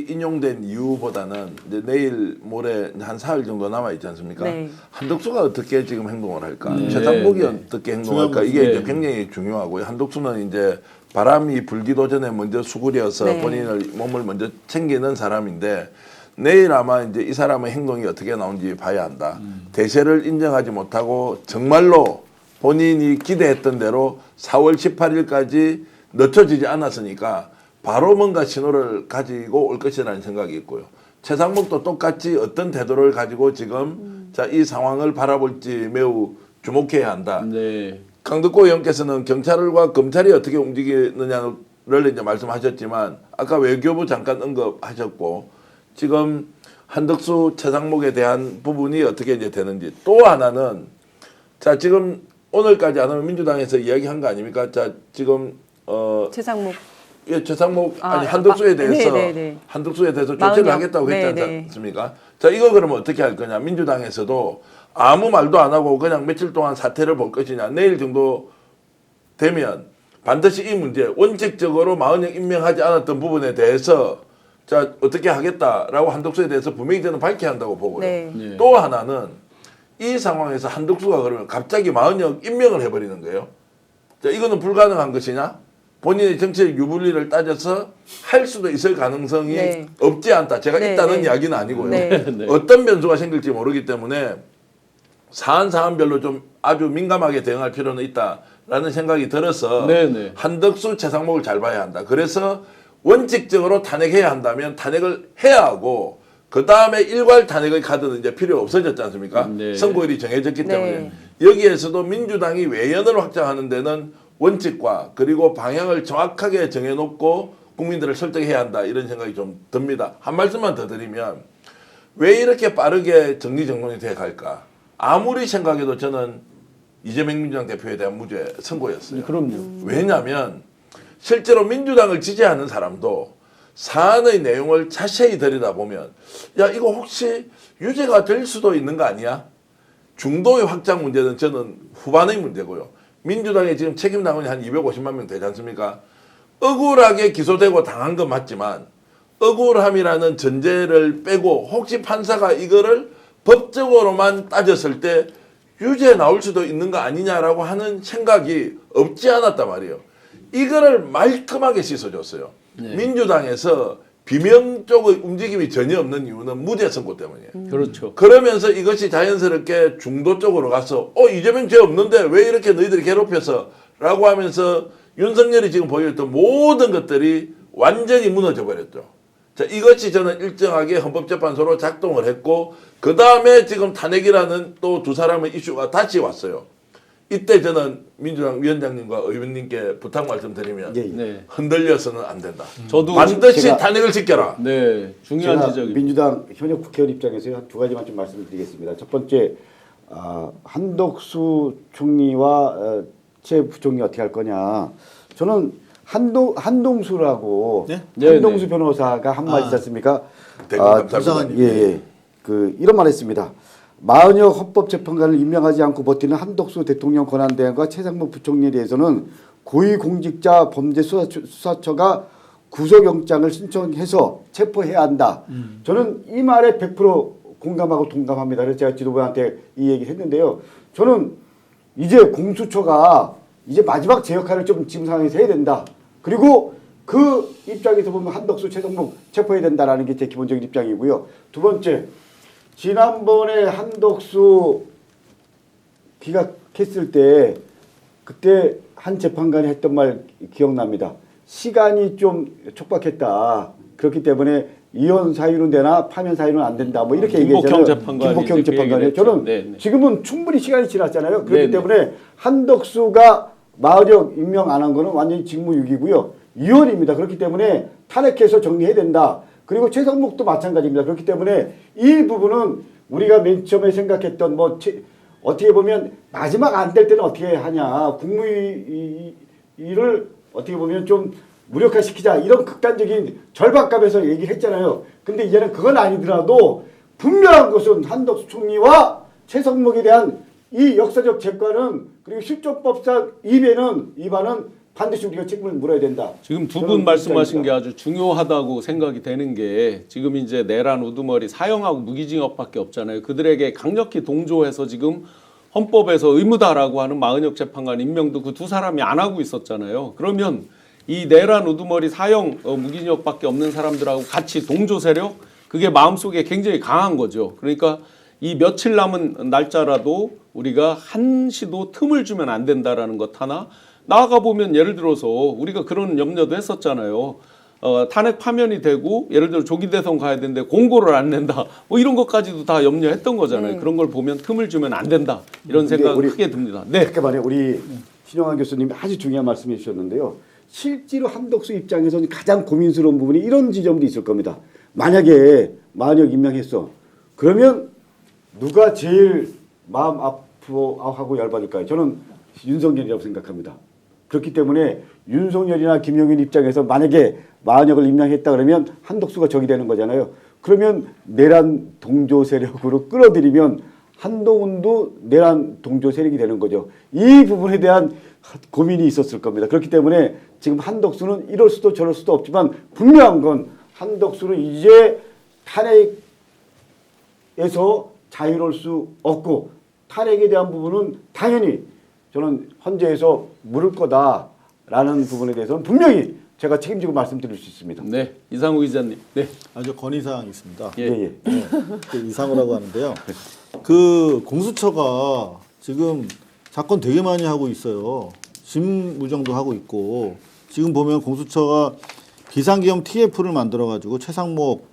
인용된 이유보다는 이제 내일 모레 한 사흘 정도 남아 있지 않습니까? 네. 한덕수가 어떻게 지금 행동을 할까? 네. 최상목이 네. 어떻게 행동할까? 이게 네. 이제 굉장히 중요하고요. 한덕수는 이제 바람이 불기도 전에 먼저 수구려서 네. 본인의 몸을 먼저 챙기는 사람인데 내일 아마 이제 이 사람의 행동이 어떻게 나온지 봐야 한다. 대세를 인정하지 못하고 정말로 본인이 기대했던 대로 4월 18일까지 늦춰지지 않았으니까 바로 뭔가 신호를 가지고 올 것이라는 생각이 있고요. 최상목도 똑같이 어떤 태도를 가지고 지금 자, 이 상황을 바라볼지 매우 주목해야 한다. 네. 강덕구 의원께서는 경찰과 검찰이 어떻게 움직이느냐를 이제 말씀하셨지만 아까 외교부 잠깐 언급하셨고 지금 한덕수 최상목에 대한 부분이 어떻게 이제 되는지 또 하나는 자 지금 오늘까지 안 하면 민주당에서 이야기한 거 아닙니까? 자 지금 최상목 예, 최상목 아니 아, 한덕수에 대해서 네네네. 한덕수에 대해서 조치를 마흔 하겠다고 명. 했지 네네. 않습니까? 자 이거 그러면 어떻게 할 거냐? 민주당에서도 아무 말도 안 하고 그냥 며칠 동안 사태를 볼 것이냐? 내일 정도 되면 반드시 이 문제 원칙적으로 40명 임명하지 않았던 부분에 대해서 자 어떻게 하겠다라고 한덕수에 대해서 분명히 저는 밝혀야 한다고 보고요. 네. 네. 또 하나는 이 상황에서 한덕수가 그러면 갑자기 40명 임명을 해버리는 거예요. 자 이거는 불가능한 것이냐? 본인의 정치적 유불리를 따져서 할 수도 있을 가능성이 네. 없지 않다. 제가 네, 있다는 네. 이야기는 아니고요. 네. 네. 어떤 변수가 생길지 모르기 때문에 사안별로 좀 아주 민감하게 대응할 필요는 있다. 라는 생각이 들어서 네네. 한덕수, 최상목을 잘 봐야 한다. 그래서 원칙적으로 탄핵해야 한다면 탄핵을 해야 하고 그 다음에 일괄 탄핵의 카드는 이제 필요 없어졌지 않습니까? 네. 선고일이 정해졌기 네. 때문에 여기에서도 민주당이 외연을 확장하는 데는 원칙과 그리고 방향을 정확하게 정해놓고 국민들을 설득해야 한다 이런 생각이 좀 듭니다. 한 말씀만 더 드리면 왜 이렇게 빠르게 정리정돈이 돼 갈까? 아무리 생각해도 저는 이재명 민주당 대표에 대한 무죄 선고였어요. 그럼요. 왜냐하면 실제로 민주당을 지지하는 사람도 사안의 내용을 자세히 들여다보면 야 이거 혹시 유죄가 될 수도 있는 거 아니야? 중도의 확장 문제는 저는 후반의 문제고요. 민주당에 지금 책임 당원이 한 250만 명 되지 않습니까? 억울하게 기소되고 당한 건 맞지만 억울함이라는 전제를 빼고 혹시 판사가 이거를 법적으로만 따졌을 때 유죄 나올 수도 있는 거 아니냐라고 하는 생각이 없지 않았단 말이에요. 이거를 말끔하게 씻어줬어요. 민주당에서 비명 쪽의 움직임이 전혀 없는 이유는 무죄 선고 때문이에요. 그렇죠. 그러면서 이것이 자연스럽게 중도 쪽으로 가서 이재명 죄 없는데 왜 이렇게 너희들이 괴롭혀서 라고 하면서 윤석열이 지금 보여줬던 모든 것들이 완전히 무너져 버렸죠. 자, 이것이 저는 일정하게 헌법재판소로 작동을 했고 그 다음에 지금 탄핵이라는 또 두 사람의 이슈가 다시 왔어요. 이때 저는 민주당 위원장님과 의원님께 부탁 말씀드리면 예, 예. 네. 흔들려서는 안 된다. 저도 반드시 제가- 탄핵을 지켜라. 네, 중요한 제가 지적입니다. 민주당 현역 국회의원 입장에서 한 두 가지만 좀 말씀드리겠습니다. 첫 번째, 한덕수 총리와 최 부총리 어떻게 할 거냐. 저는 한동수라고 네? 한동수 네, 네. 변호사가 한 말 있지 않습니까? 대검 감사관님. 예. 이런 말 했습니다. 마흔여 헌법재판관을 임명하지 않고 버티는 한덕수 대통령 권한대행과 최상목 부총리에 대해서는 고위공직자 범죄수사처가 구속영장을 신청해서 체포해야 한다. 저는 이 말에 100% 공감하고 동감합니다. 그래서 제가 지도부한테 이 얘기를 했는데요. 저는 이제 공수처가 이제 마지막 제 역할을 좀 지금 상황에서 해야 된다. 그리고 그 입장에서 보면 한덕수, 최상목 체포해야 된다라는 게 제 기본적인 입장이고요. 두 번째, 지난번에 한덕수 기각했을 때 그때 한 재판관이 했던 말 기억납니다. 시간이 좀 촉박했다. 그렇기 때문에 이혼 사유는 되나 파면 사유는 안 된다. 뭐 이렇게 김복형 얘기했잖아요. 재판관이 김복형 이제 그 재판관이. 얘기를 저는 했죠. 네네. 지금은 충분히 시간이 지났잖아요. 그렇기 네네. 때문에 한덕수가 마을역 임명 안 한 거는 완전히 직무유기고요. 이혼입니다. 그렇기 때문에 탄핵해서 정리해야 된다. 그리고 최상목도 마찬가지입니다. 그렇기 때문에 이 부분은 우리가 맨 처음에 생각했던 어떻게 보면 마지막 안 될 때는 어떻게 하냐. 국무위를 어떻게 보면 좀 무력화시키자. 이런 극단적인 절박감에서 얘기를 했잖아요. 근데 이제는 그건 아니더라도 분명한 것은 한덕수 총리와 최상목에 대한 이 역사적 재과는 그리고 실존법상 위반은 반드시 우리가 책임을 물어야 된다. 지금 두 저는 분 말씀하신 게 입장입니다. 아주 중요하다고 생각이 되는 게 지금 이제 내란 우두머리 사형하고 무기징역밖에 없잖아요. 그들에게 강력히 동조해서 지금 헌법에서 의무다라고 하는 마은혁 재판관 임명도 그 두 사람이 안 하고 있었잖아요. 그러면 이 내란 우두머리 사형 무기징역밖에 없는 사람들하고 같이 동조 세력 그게 마음속에 굉장히 강한 거죠. 그러니까 이 며칠 남은 날짜라도 우리가 한시도 틈을 주면 안 된다라는 것 하나 나아가 보면 예를 들어서 우리가 그런 염려도 했었잖아요. 탄핵 파면이 되고 예를 들어 조기 대선 가야 되는데 공고를 안 낸다. 뭐 이런 것까지도 다 염려했던 거잖아요. 그런 걸 보면 틈을 주면 안 된다. 이런 근데 생각이 우리 크게 듭니다. 네. 잠깐만요. 우리 신영환 교수님이 아주 중요한 말씀해 주셨는데요. 실제로 한덕수 입장에서는 가장 고민스러운 부분이 이런 지점도 있을 겁니다. 만약에 마은혁 임명했어. 그러면 누가 제일 마음 아프고 열받을까요? 저는 윤석열이라고 생각합니다. 그렇기 때문에 윤석열이나 김용인 입장에서 만약에 마은혁을 임명했다 그러면 한덕수가 적이 되는 거잖아요. 그러면 내란 동조 세력으로 끌어들이면 한동훈도 내란 동조 세력이 되는 거죠. 이 부분에 대한 고민이 있었을 겁니다. 그렇기 때문에 지금 한덕수는 이럴 수도 저럴 수도 없지만 분명한 건 한덕수는 이제 탄핵에서 자유로울 수 없고 탄핵에 대한 부분은 당연히 저는 헌재에서 물을 거다라는 부분에 대해서는 분명히 제가 책임지고 말씀드릴 수 있습니다. 네. 이상우 기자님. 네. 아주 건의사항이 있습니다. 예. 예. 그 이상우라고 하는데요. 그 공수처가 지금 사건 되게 많이 하고 있어요. 심무정도 하고 있고 지금 보면 공수처가 비상계엄 TF를 만들어가지고 최상목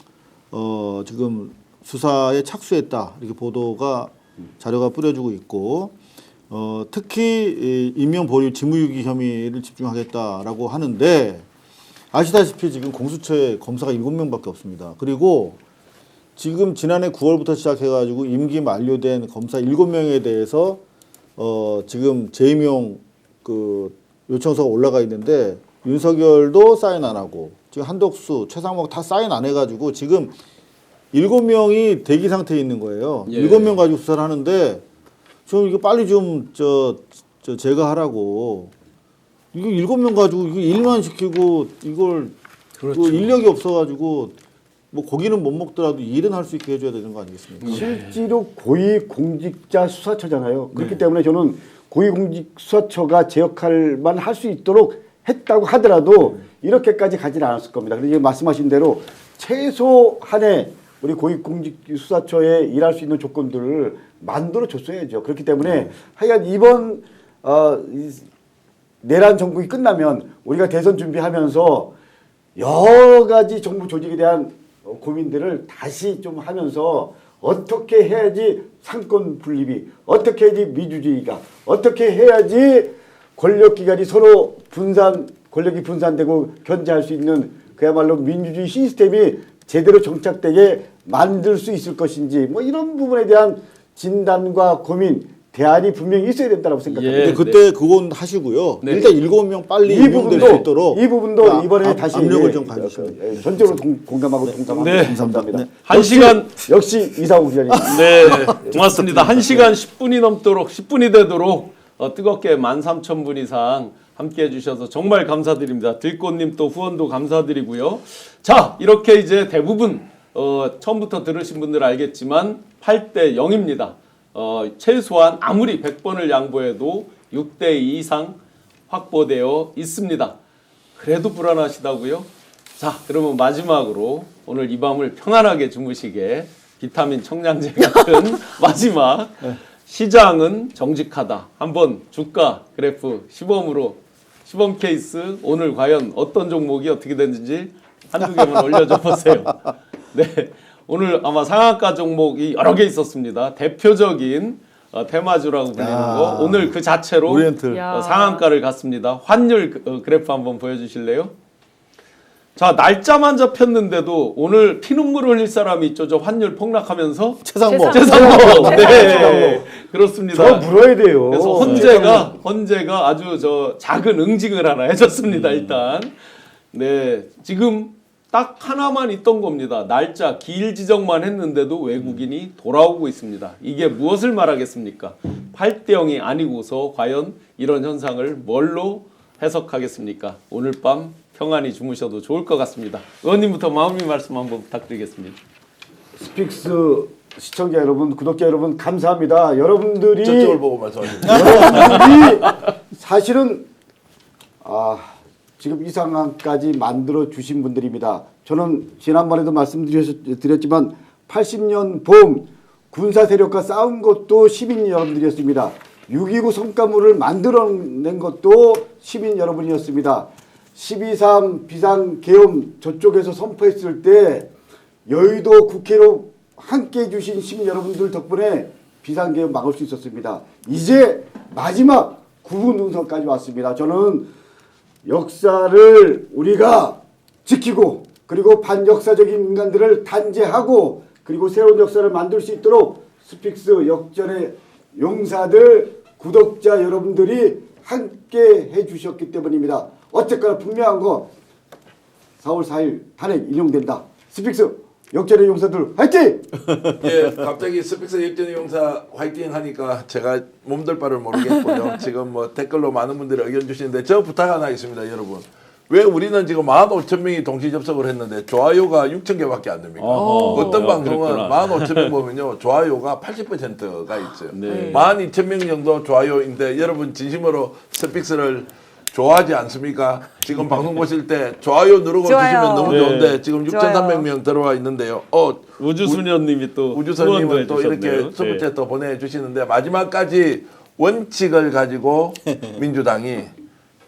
지금 수사에 착수했다 이렇게 보도가 자료가 뿌려지고 있고 특히 이 인명 보류 직무유기 혐의를 집중하겠다라고 하는데 아시다시피 지금 공수처에 검사가 7명밖에 없습니다. 그리고 지금 지난해 9월부터 시작해가지고 임기 만료된 검사 7명에 대해서 지금 재임용 그 요청서가 올라가 있는데 윤석열도 사인 안 하고 지금 한덕수, 최상목 다 사인 안 해가지고 지금 7명이 대기 상태에 있는 거예요. 예. 7명 가지고 수사를 하는데 좀 이거 빨리 좀 제거하라고. 이거 7명 가지고 이거 일만 시키고 이걸 그 인력이 없어가지고 뭐 고기는 못 먹더라도 일은 할 수 있게 해줘야 되는 거 아니겠습니까? 실제로 고위공직자 수사처잖아요. 그렇기 때문에 저는 고위공직수사처가 제 역할만 할 수 있도록 했다고 하더라도 이렇게까지 가지는 않았을 겁니다. 그런데 말씀하신 대로 최소한의 우리 고위공직수사처에 일할 수 있는 조건들을 만들어 줬어야죠. 그렇기 때문에 하여간 이번 내란 정국이 끝나면 우리가 대선 준비하면서 여러 가지 정부 조직에 대한 고민들을 다시 좀 하면서 어떻게 해야지 상권 분립이, 어떻게 해야지 민주주의가, 어떻게 해야지 권력기관이 서로 권력이 분산되고 견제할 수 있는 그야말로 민주주의 시스템이 제대로 정착되게 만들 수 있을 것인지 뭐 이런 부분에 대한 진단과 고민, 대안이 분명히 있어야 된다고 생각합니다. 예. 근데 그때 그건 하시고요. 네. 일단 7명 빨리 임명될 수 있도록 이 부분도 이번에 다시 압력을 좀 가주시면 예, 전적으로 공감하고 동감합니다. 네. 감사합니다. 한 시간 역시 이상우 기자님. 네, 고맙습니다. 1시간 10분이 넘도록 10분이 되도록 뜨겁게 13,000분 이상 함께 해주셔서 정말 감사드립니다. 들꽃님 또 후원도 감사드리고요. 자, 이렇게 이제 대부분 처음부터 들으신 분들 알겠지만 8대 0입니다. 최소한 아무리 100번을 양보해도 6대 2 이상 확보되어 있습니다. 그래도 불안하시다고요? 자, 그러면 마지막으로 오늘 이 밤을 편안하게 주무시게 비타민 청량제 같은 마지막 시장은 정직하다. 한번 주가 그래프 시범으로 시범 케이스 오늘 과연 어떤 종목이 어떻게 됐는지 한두 개만 올려줘 보세요. 네, 오늘 아마 상한가 종목이 여러 개 있었습니다. 대표적인 테마주라고 불리는 거 오늘 그 자체로 오리엔틀. 상한가를 갔습니다. 환율 그래프 한번 보여주실래요? 자, 날짜만 잡혔는데도 오늘 피눈물 흘릴 사람이 있죠. 저 환율 폭락하면서 최상목. 최상목. 네, 그렇습니다. 저 물어야 돼요. 그래서 헌재가 아주 저 작은 응징을 하나 해줬습니다. 일단 네, 지금 딱 하나만 있던 겁니다. 날짜 기일 지정만 했는데도 외국인이 돌아오고 있습니다. 이게 무엇을 말하겠습니까? 8대 0이 아니고서 과연 이런 현상을 뭘로 해석하겠습니까? 오늘 밤 평안히 주무셔도 좋을 것 같습니다. 의원님부터 마무리 말씀 한번 부탁드리겠습니다. 스픽스 시청자 여러분, 구독자 여러분 감사합니다. 여러분들이 저쪽을 보고 말씀하십니다. 사실은 지금 이 상황까지 만들어 주신 분들입니다. 저는 지난번에도 말씀드렸지만 80년 봄 군사 세력과 싸운 것도 시민 여러분들이었습니다. 6.29 성과물을 만들어낸 것도 시민 여러분이었습니다. 12.3 비상계엄 저쪽에서 선포했을 때 여의도 국회로 함께해 주신 시민 여러분들 덕분에 비상계엄 막을 수 있었습니다. 이제 마지막 구분 능선까지 왔습니다. 저는 역사를 우리가 지키고 그리고 반역사적인 인간들을 단죄하고 그리고 새로운 역사를 만들 수 있도록 스픽스 역전의 용사들 구독자 여러분들이 함께 해주셨기 때문입니다. 어쨌거나 분명한 거 4월 4일 탄핵 인용된다. 스픽스 역전의 용사들 화이팅! 예, 갑자기 스픽스 역전의 용사 화이팅 하니까 제가 몸둘 바를 모르겠고요. 지금 뭐 댓글로 많은 분들이 의견 주시는데 저 부탁 하나 있습니다, 여러분. 왜 우리는 지금 15,000명이 동시 접속을 했는데 좋아요가 6,000개밖에 안 됩니까? 어떤 방송은 15,000명 보면요 좋아요가 80%가 있어요. 네. 12,000명 정도 좋아요인데 여러분 진심으로 스픽스를 좋아하지 않습니까? 지금 방송 보실 때 좋아요 누르고 좋아요. 주시면 너무 네. 좋은데 지금 좋아요. 6,300명 들어와 있는데요. 우주소녀님이 또 우주선님은 또 후원도 이렇게 해주셨네요. 슈퍼챗 또 보내주시는데 마지막까지 원칙을 가지고 민주당이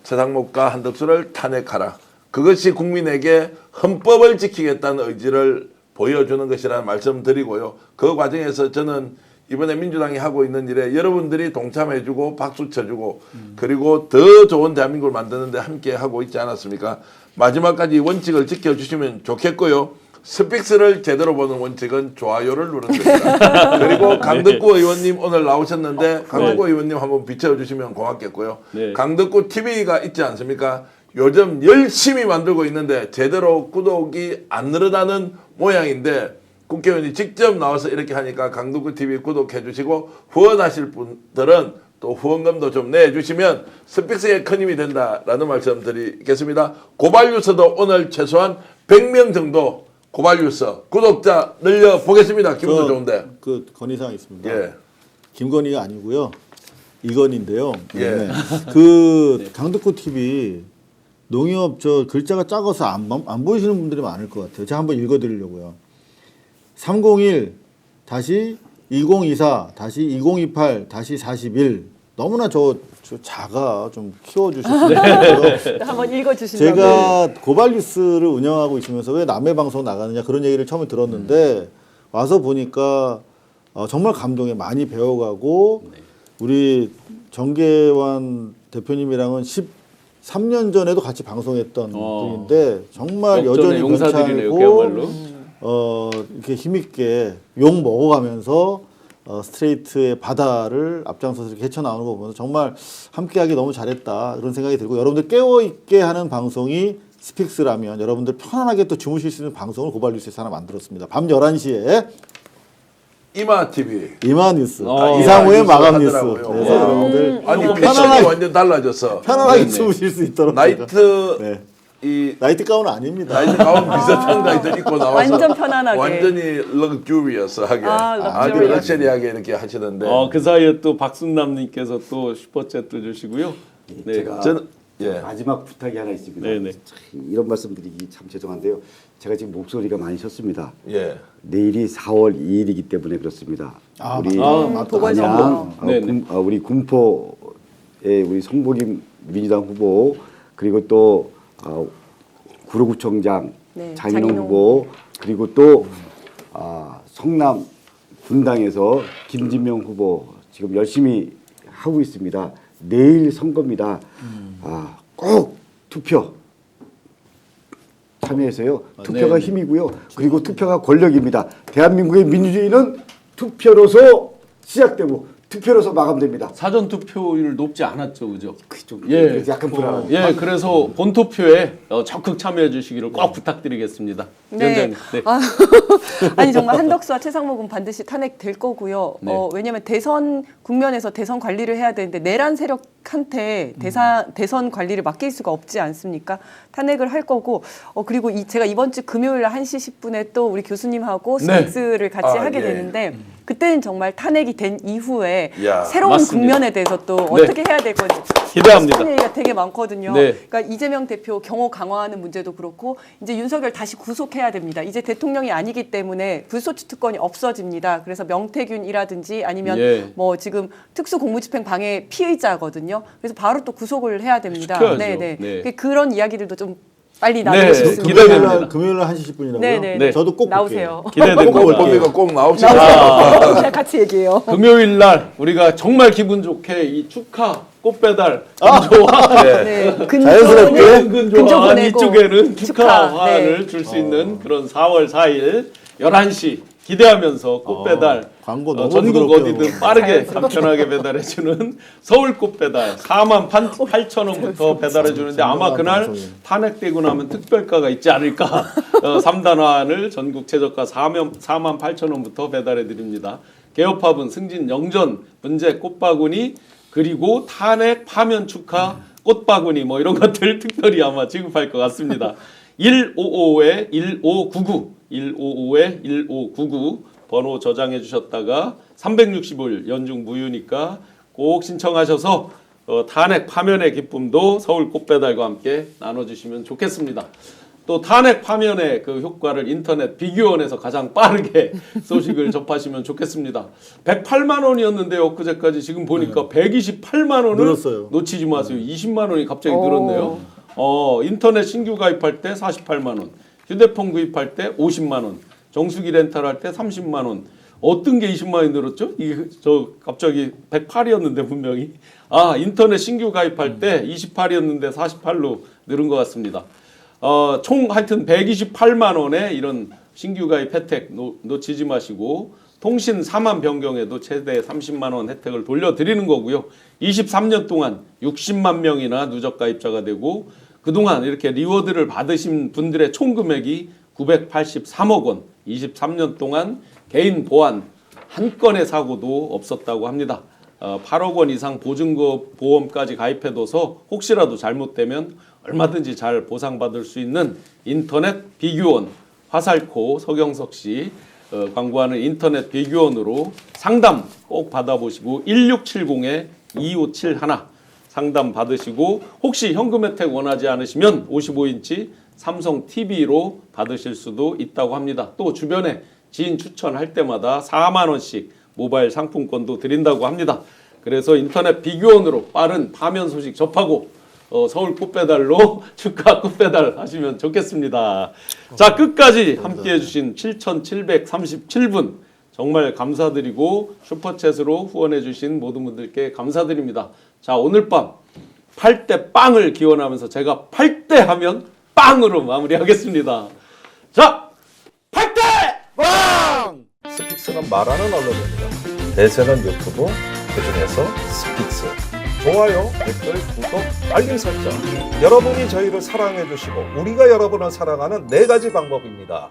최상목과 한덕수를 탄핵하라. 그것이 국민에게 헌법을 지키겠다는 의지를 보여주는 것이라는 말씀드리고요. 그 과정에서 저는 이번에 민주당이 하고 있는 일에 여러분들이 동참해주고 박수 쳐주고 그리고 더 좋은 대한민국을 만드는 데 함께 하고 있지 않았습니까? 마지막까지 원칙을 지켜주시면 좋겠고요. 스픽스를 제대로 보는 원칙은 좋아요를 누르는 겁니다. 그리고 강덕구 의원님 오늘 나오셨는데 강덕구 의원님 한번 비춰주시면 고맙겠고요. 네. 강덕구 TV가 있지 않습니까? 요즘 열심히 만들고 있는데 제대로 구독이 안 늘어나는 모양인데 국회의원이 직접 나와서 이렇게 하니까 강덕구 TV 구독해 주시고 후원하실 분들은 또 후원금도 좀 내주시면 스픽스에 큰 힘이 된다라는 말씀 드리겠습니다. 고발뉴스도 오늘 최소한 100명 정도 고발뉴스 구독자 늘려보겠습니다. 기분도 좋은데. 그 건의사항 있습니다. 예. 김건희가 아니고요. 이건인데요. 예. 네. 그 강덕구 TV 농협 저 글자가 작아서 안 보이시는 분들이 많을 것 같아요. 제가 한번 읽어드리려고요. 301-2024-2028-41 너무나 저 작아 좀 키워주셨으면 좋겠고요. 한번 읽어주신다면. 제가 고발뉴스를 운영하고 있으면서 왜 남의 방송 나가느냐 그런 얘기를 처음에 들었는데 와서 보니까 정말 감동에 많이 배워가고 우리 정계환 대표님이랑은 13년 전에도 같이 방송했던 분인데 정말 여전히 용사들이네요, 괜찮고 그야말로. 이렇게 힘있게 욕 먹어가면서 스트레이트의 바다를 앞장서서 이렇게 헤쳐나오는 거 보면서 정말 함께하기 너무 잘했다 그런 생각이 들고 여러분들 깨어있게 하는 방송이 스픽스라면 여러분들 편안하게 또 주무실 수 있는 방송을 고발뉴스에서 하나 만들었습니다. 밤 11시에 이마TV. 이마뉴스 어, 이상우의 이마뉴스 마감뉴스 하더라고요. 그래서 와. 여러분들 아니 좀 패션이 완전 달라졌어. 편안하게 주무실 수 있도록 나이트 네. 이 나이트 가운은 아닙니다. 나이트 가운 비슷한 나이트 입고 나와서 완전 편안하게. 완전히 럭주리어스하게 아주 럭주리어스. 럭셔리하게 이렇게 하시는데 그 사이에 또 박순남님께서 또 슈퍼챗도 주시고요. 네. 제가 저는 예. 마지막 부탁이 하나 있습니다. 네네. 참 이런 말씀드리기 참 죄송한데요. 제가 지금 목소리가 많이 쉬었습니다. 예. 내일이 4월 2일이기 때문에 그렇습니다. 우리 보궐선거. 네네. 우리 군포의 우리 성복임 민주당 후보 그리고 또 구로구청장 네, 장인홍 장인홍. 후보 그리고 또 성남 분당에서 김진명 후보 지금 열심히 하고 있습니다. 내일 선거입니다. 꼭 투표 참여해서요. 투표가 네. 힘이고요. 그리고 투표가 권력입니다. 대한민국의 민주주의는 투표로서 시작되고 투표로서 마감됩니다. 사전 투표율 높지 않았죠, 그죠? 그쪽 예. 약간 불안합니다. 예, 그래서 본 투표에 적극 참여해 주시기를 꼭 부탁드리겠습니다. 네. 위원장님. 네. 아니 정말 한덕수와 최상목은 반드시 탄핵될 거고요. 네. 왜냐하면 대선 국면에서 대선 관리를 해야 되는데 내란 세력한테 대선 관리를 맡길 수가 없지 않습니까? 탄핵을 할 거고 그리고 제가 이번 주 금요일 날 1시 10분에 또 우리 교수님하고 네. 스픽스를 같이 하게 예. 되는데 그때는 정말 탄핵이 된 이후에 야, 새로운 맞습니다. 국면에 대해서 또 어떻게 해야 될 건지 기대합니다. 싶은 얘기가 되게 많거든요. 네. 그러니까 이재명 대표 경호 강화하는 문제도 그렇고 이제 윤석열 다시 구속해야 됩니다. 이제 대통령이 아니기 때문에 불소추 특권이 없어집니다. 그래서 명태균이라든지 아니면 예. 뭐 지금 특수공무집행 방해 피의자거든요. 그래서 바로 또 구속을 해야 됩니다. 시켜야죠. 네네. 네. 그런 이야기들도 좀 빨리 네, 나누고 싶습니다. 기대됩니다. 금요일 날 1시 10분이라고요? 네네. 네. 저도 꼭 나오세요. 기대됩니다. 꼭 보니까 꼭 나옵시다. 제가 같이 얘기해요. 금요일 날 우리가 정말 기분 좋게 이 축하 꽃배달 근조화 네. 자연스럽게 은근 근조 좋아 보내고 이쪽에는 축하, 축하화를 네. 줄 수 있는 그런 4월 4일 11시 기대하면서 꽃배달 광고 너무 전국 부드럽게 어디든 빠르게 간편하게 배달해주는 서울 꽃배달 48,000원부터 배달해주는데 아마 그날 탄핵되고 나면 특별가가 있지 않을까 3단환을 전국 최저가 48,000원부터 배달해드립니다. 개업합은 승진 영전 문제 꽃바구니 그리고 탄핵 파면 축하 꽃바구니 뭐 이런 것들 특별히 아마 지급할 것 같습니다. 155-1599 155-1599 번호 저장해 주셨다가 365일 연중 무휴니까 꼭 신청하셔서 탄핵 파면의 기쁨도 서울 꽃배달과 함께 나눠주시면 좋겠습니다. 또 탄핵 파면의 그 효과를 인터넷 비교원에서 가장 빠르게 소식을 접하시면 좋겠습니다. 108만 원이었는데요. 그제까지 지금 보니까 128만 원을 늘었어요. 놓치지 마세요. 20만 원이 갑자기 늘었네요. 인터넷 신규 가입할 때 48만 원, 휴대폰 구입할 때 50만 원, 정수기 렌탈할 때 30만 원. 어떤 게 20만 원이 늘었죠? 이게 저 갑자기 108이었는데 분명히 인터넷 신규 가입할 때 28이었는데 48로 늘은 것 같습니다. 총 하여튼 128만 원의 이런 신규 가입 혜택 놓치지 마시고 통신 4만 변경에도 최대 30만 원 혜택을 돌려드리는 거고요. 23년 동안 60만 명이나 누적 가입자가 되고 그동안 이렇게 리워드를 받으신 분들의 총 금액이 983억 원, 23년 동안 개인 보안 한 건의 사고도 없었다고 합니다. 8억 원 이상 보증보험까지 가입해둬서 혹시라도 잘못되면 얼마든지 잘 보상받을 수 있는 인터넷 비교원 화살코 서경석 씨 광고하는 인터넷 비교원으로 상담 꼭 받아보시고 1670-2571 상담 받으시고 혹시 현금 혜택 원하지 않으시면 55인치 삼성 TV로 받으실 수도 있다고 합니다. 또 주변에 지인 추천할 때마다 4만 원씩 모바일 상품권도 드린다고 합니다. 그래서 인터넷 비교원으로 빠른 파면 소식 접하고 서울 꽃배달로 축하 꽃배달 하시면 좋겠습니다. 자, 끝까지 함께해 주신 7,737분 정말 감사드리고 슈퍼챗으로 후원해 주신 모든 분들께 감사드립니다. 자, 오늘 밤 8대 빵을 기원하면서 제가 8대 하면 빵으로 마무리하겠습니다. 자, 8대 빵! 스픽스는 말하는 언론입니다. 대세는 유튜브, 그중에서 스픽스. 좋아요, 댓글, 구독, 알림 설정. 여러분이 저희를 사랑해 주시고 우리가 여러분을 사랑하는 4가지 방법입니다.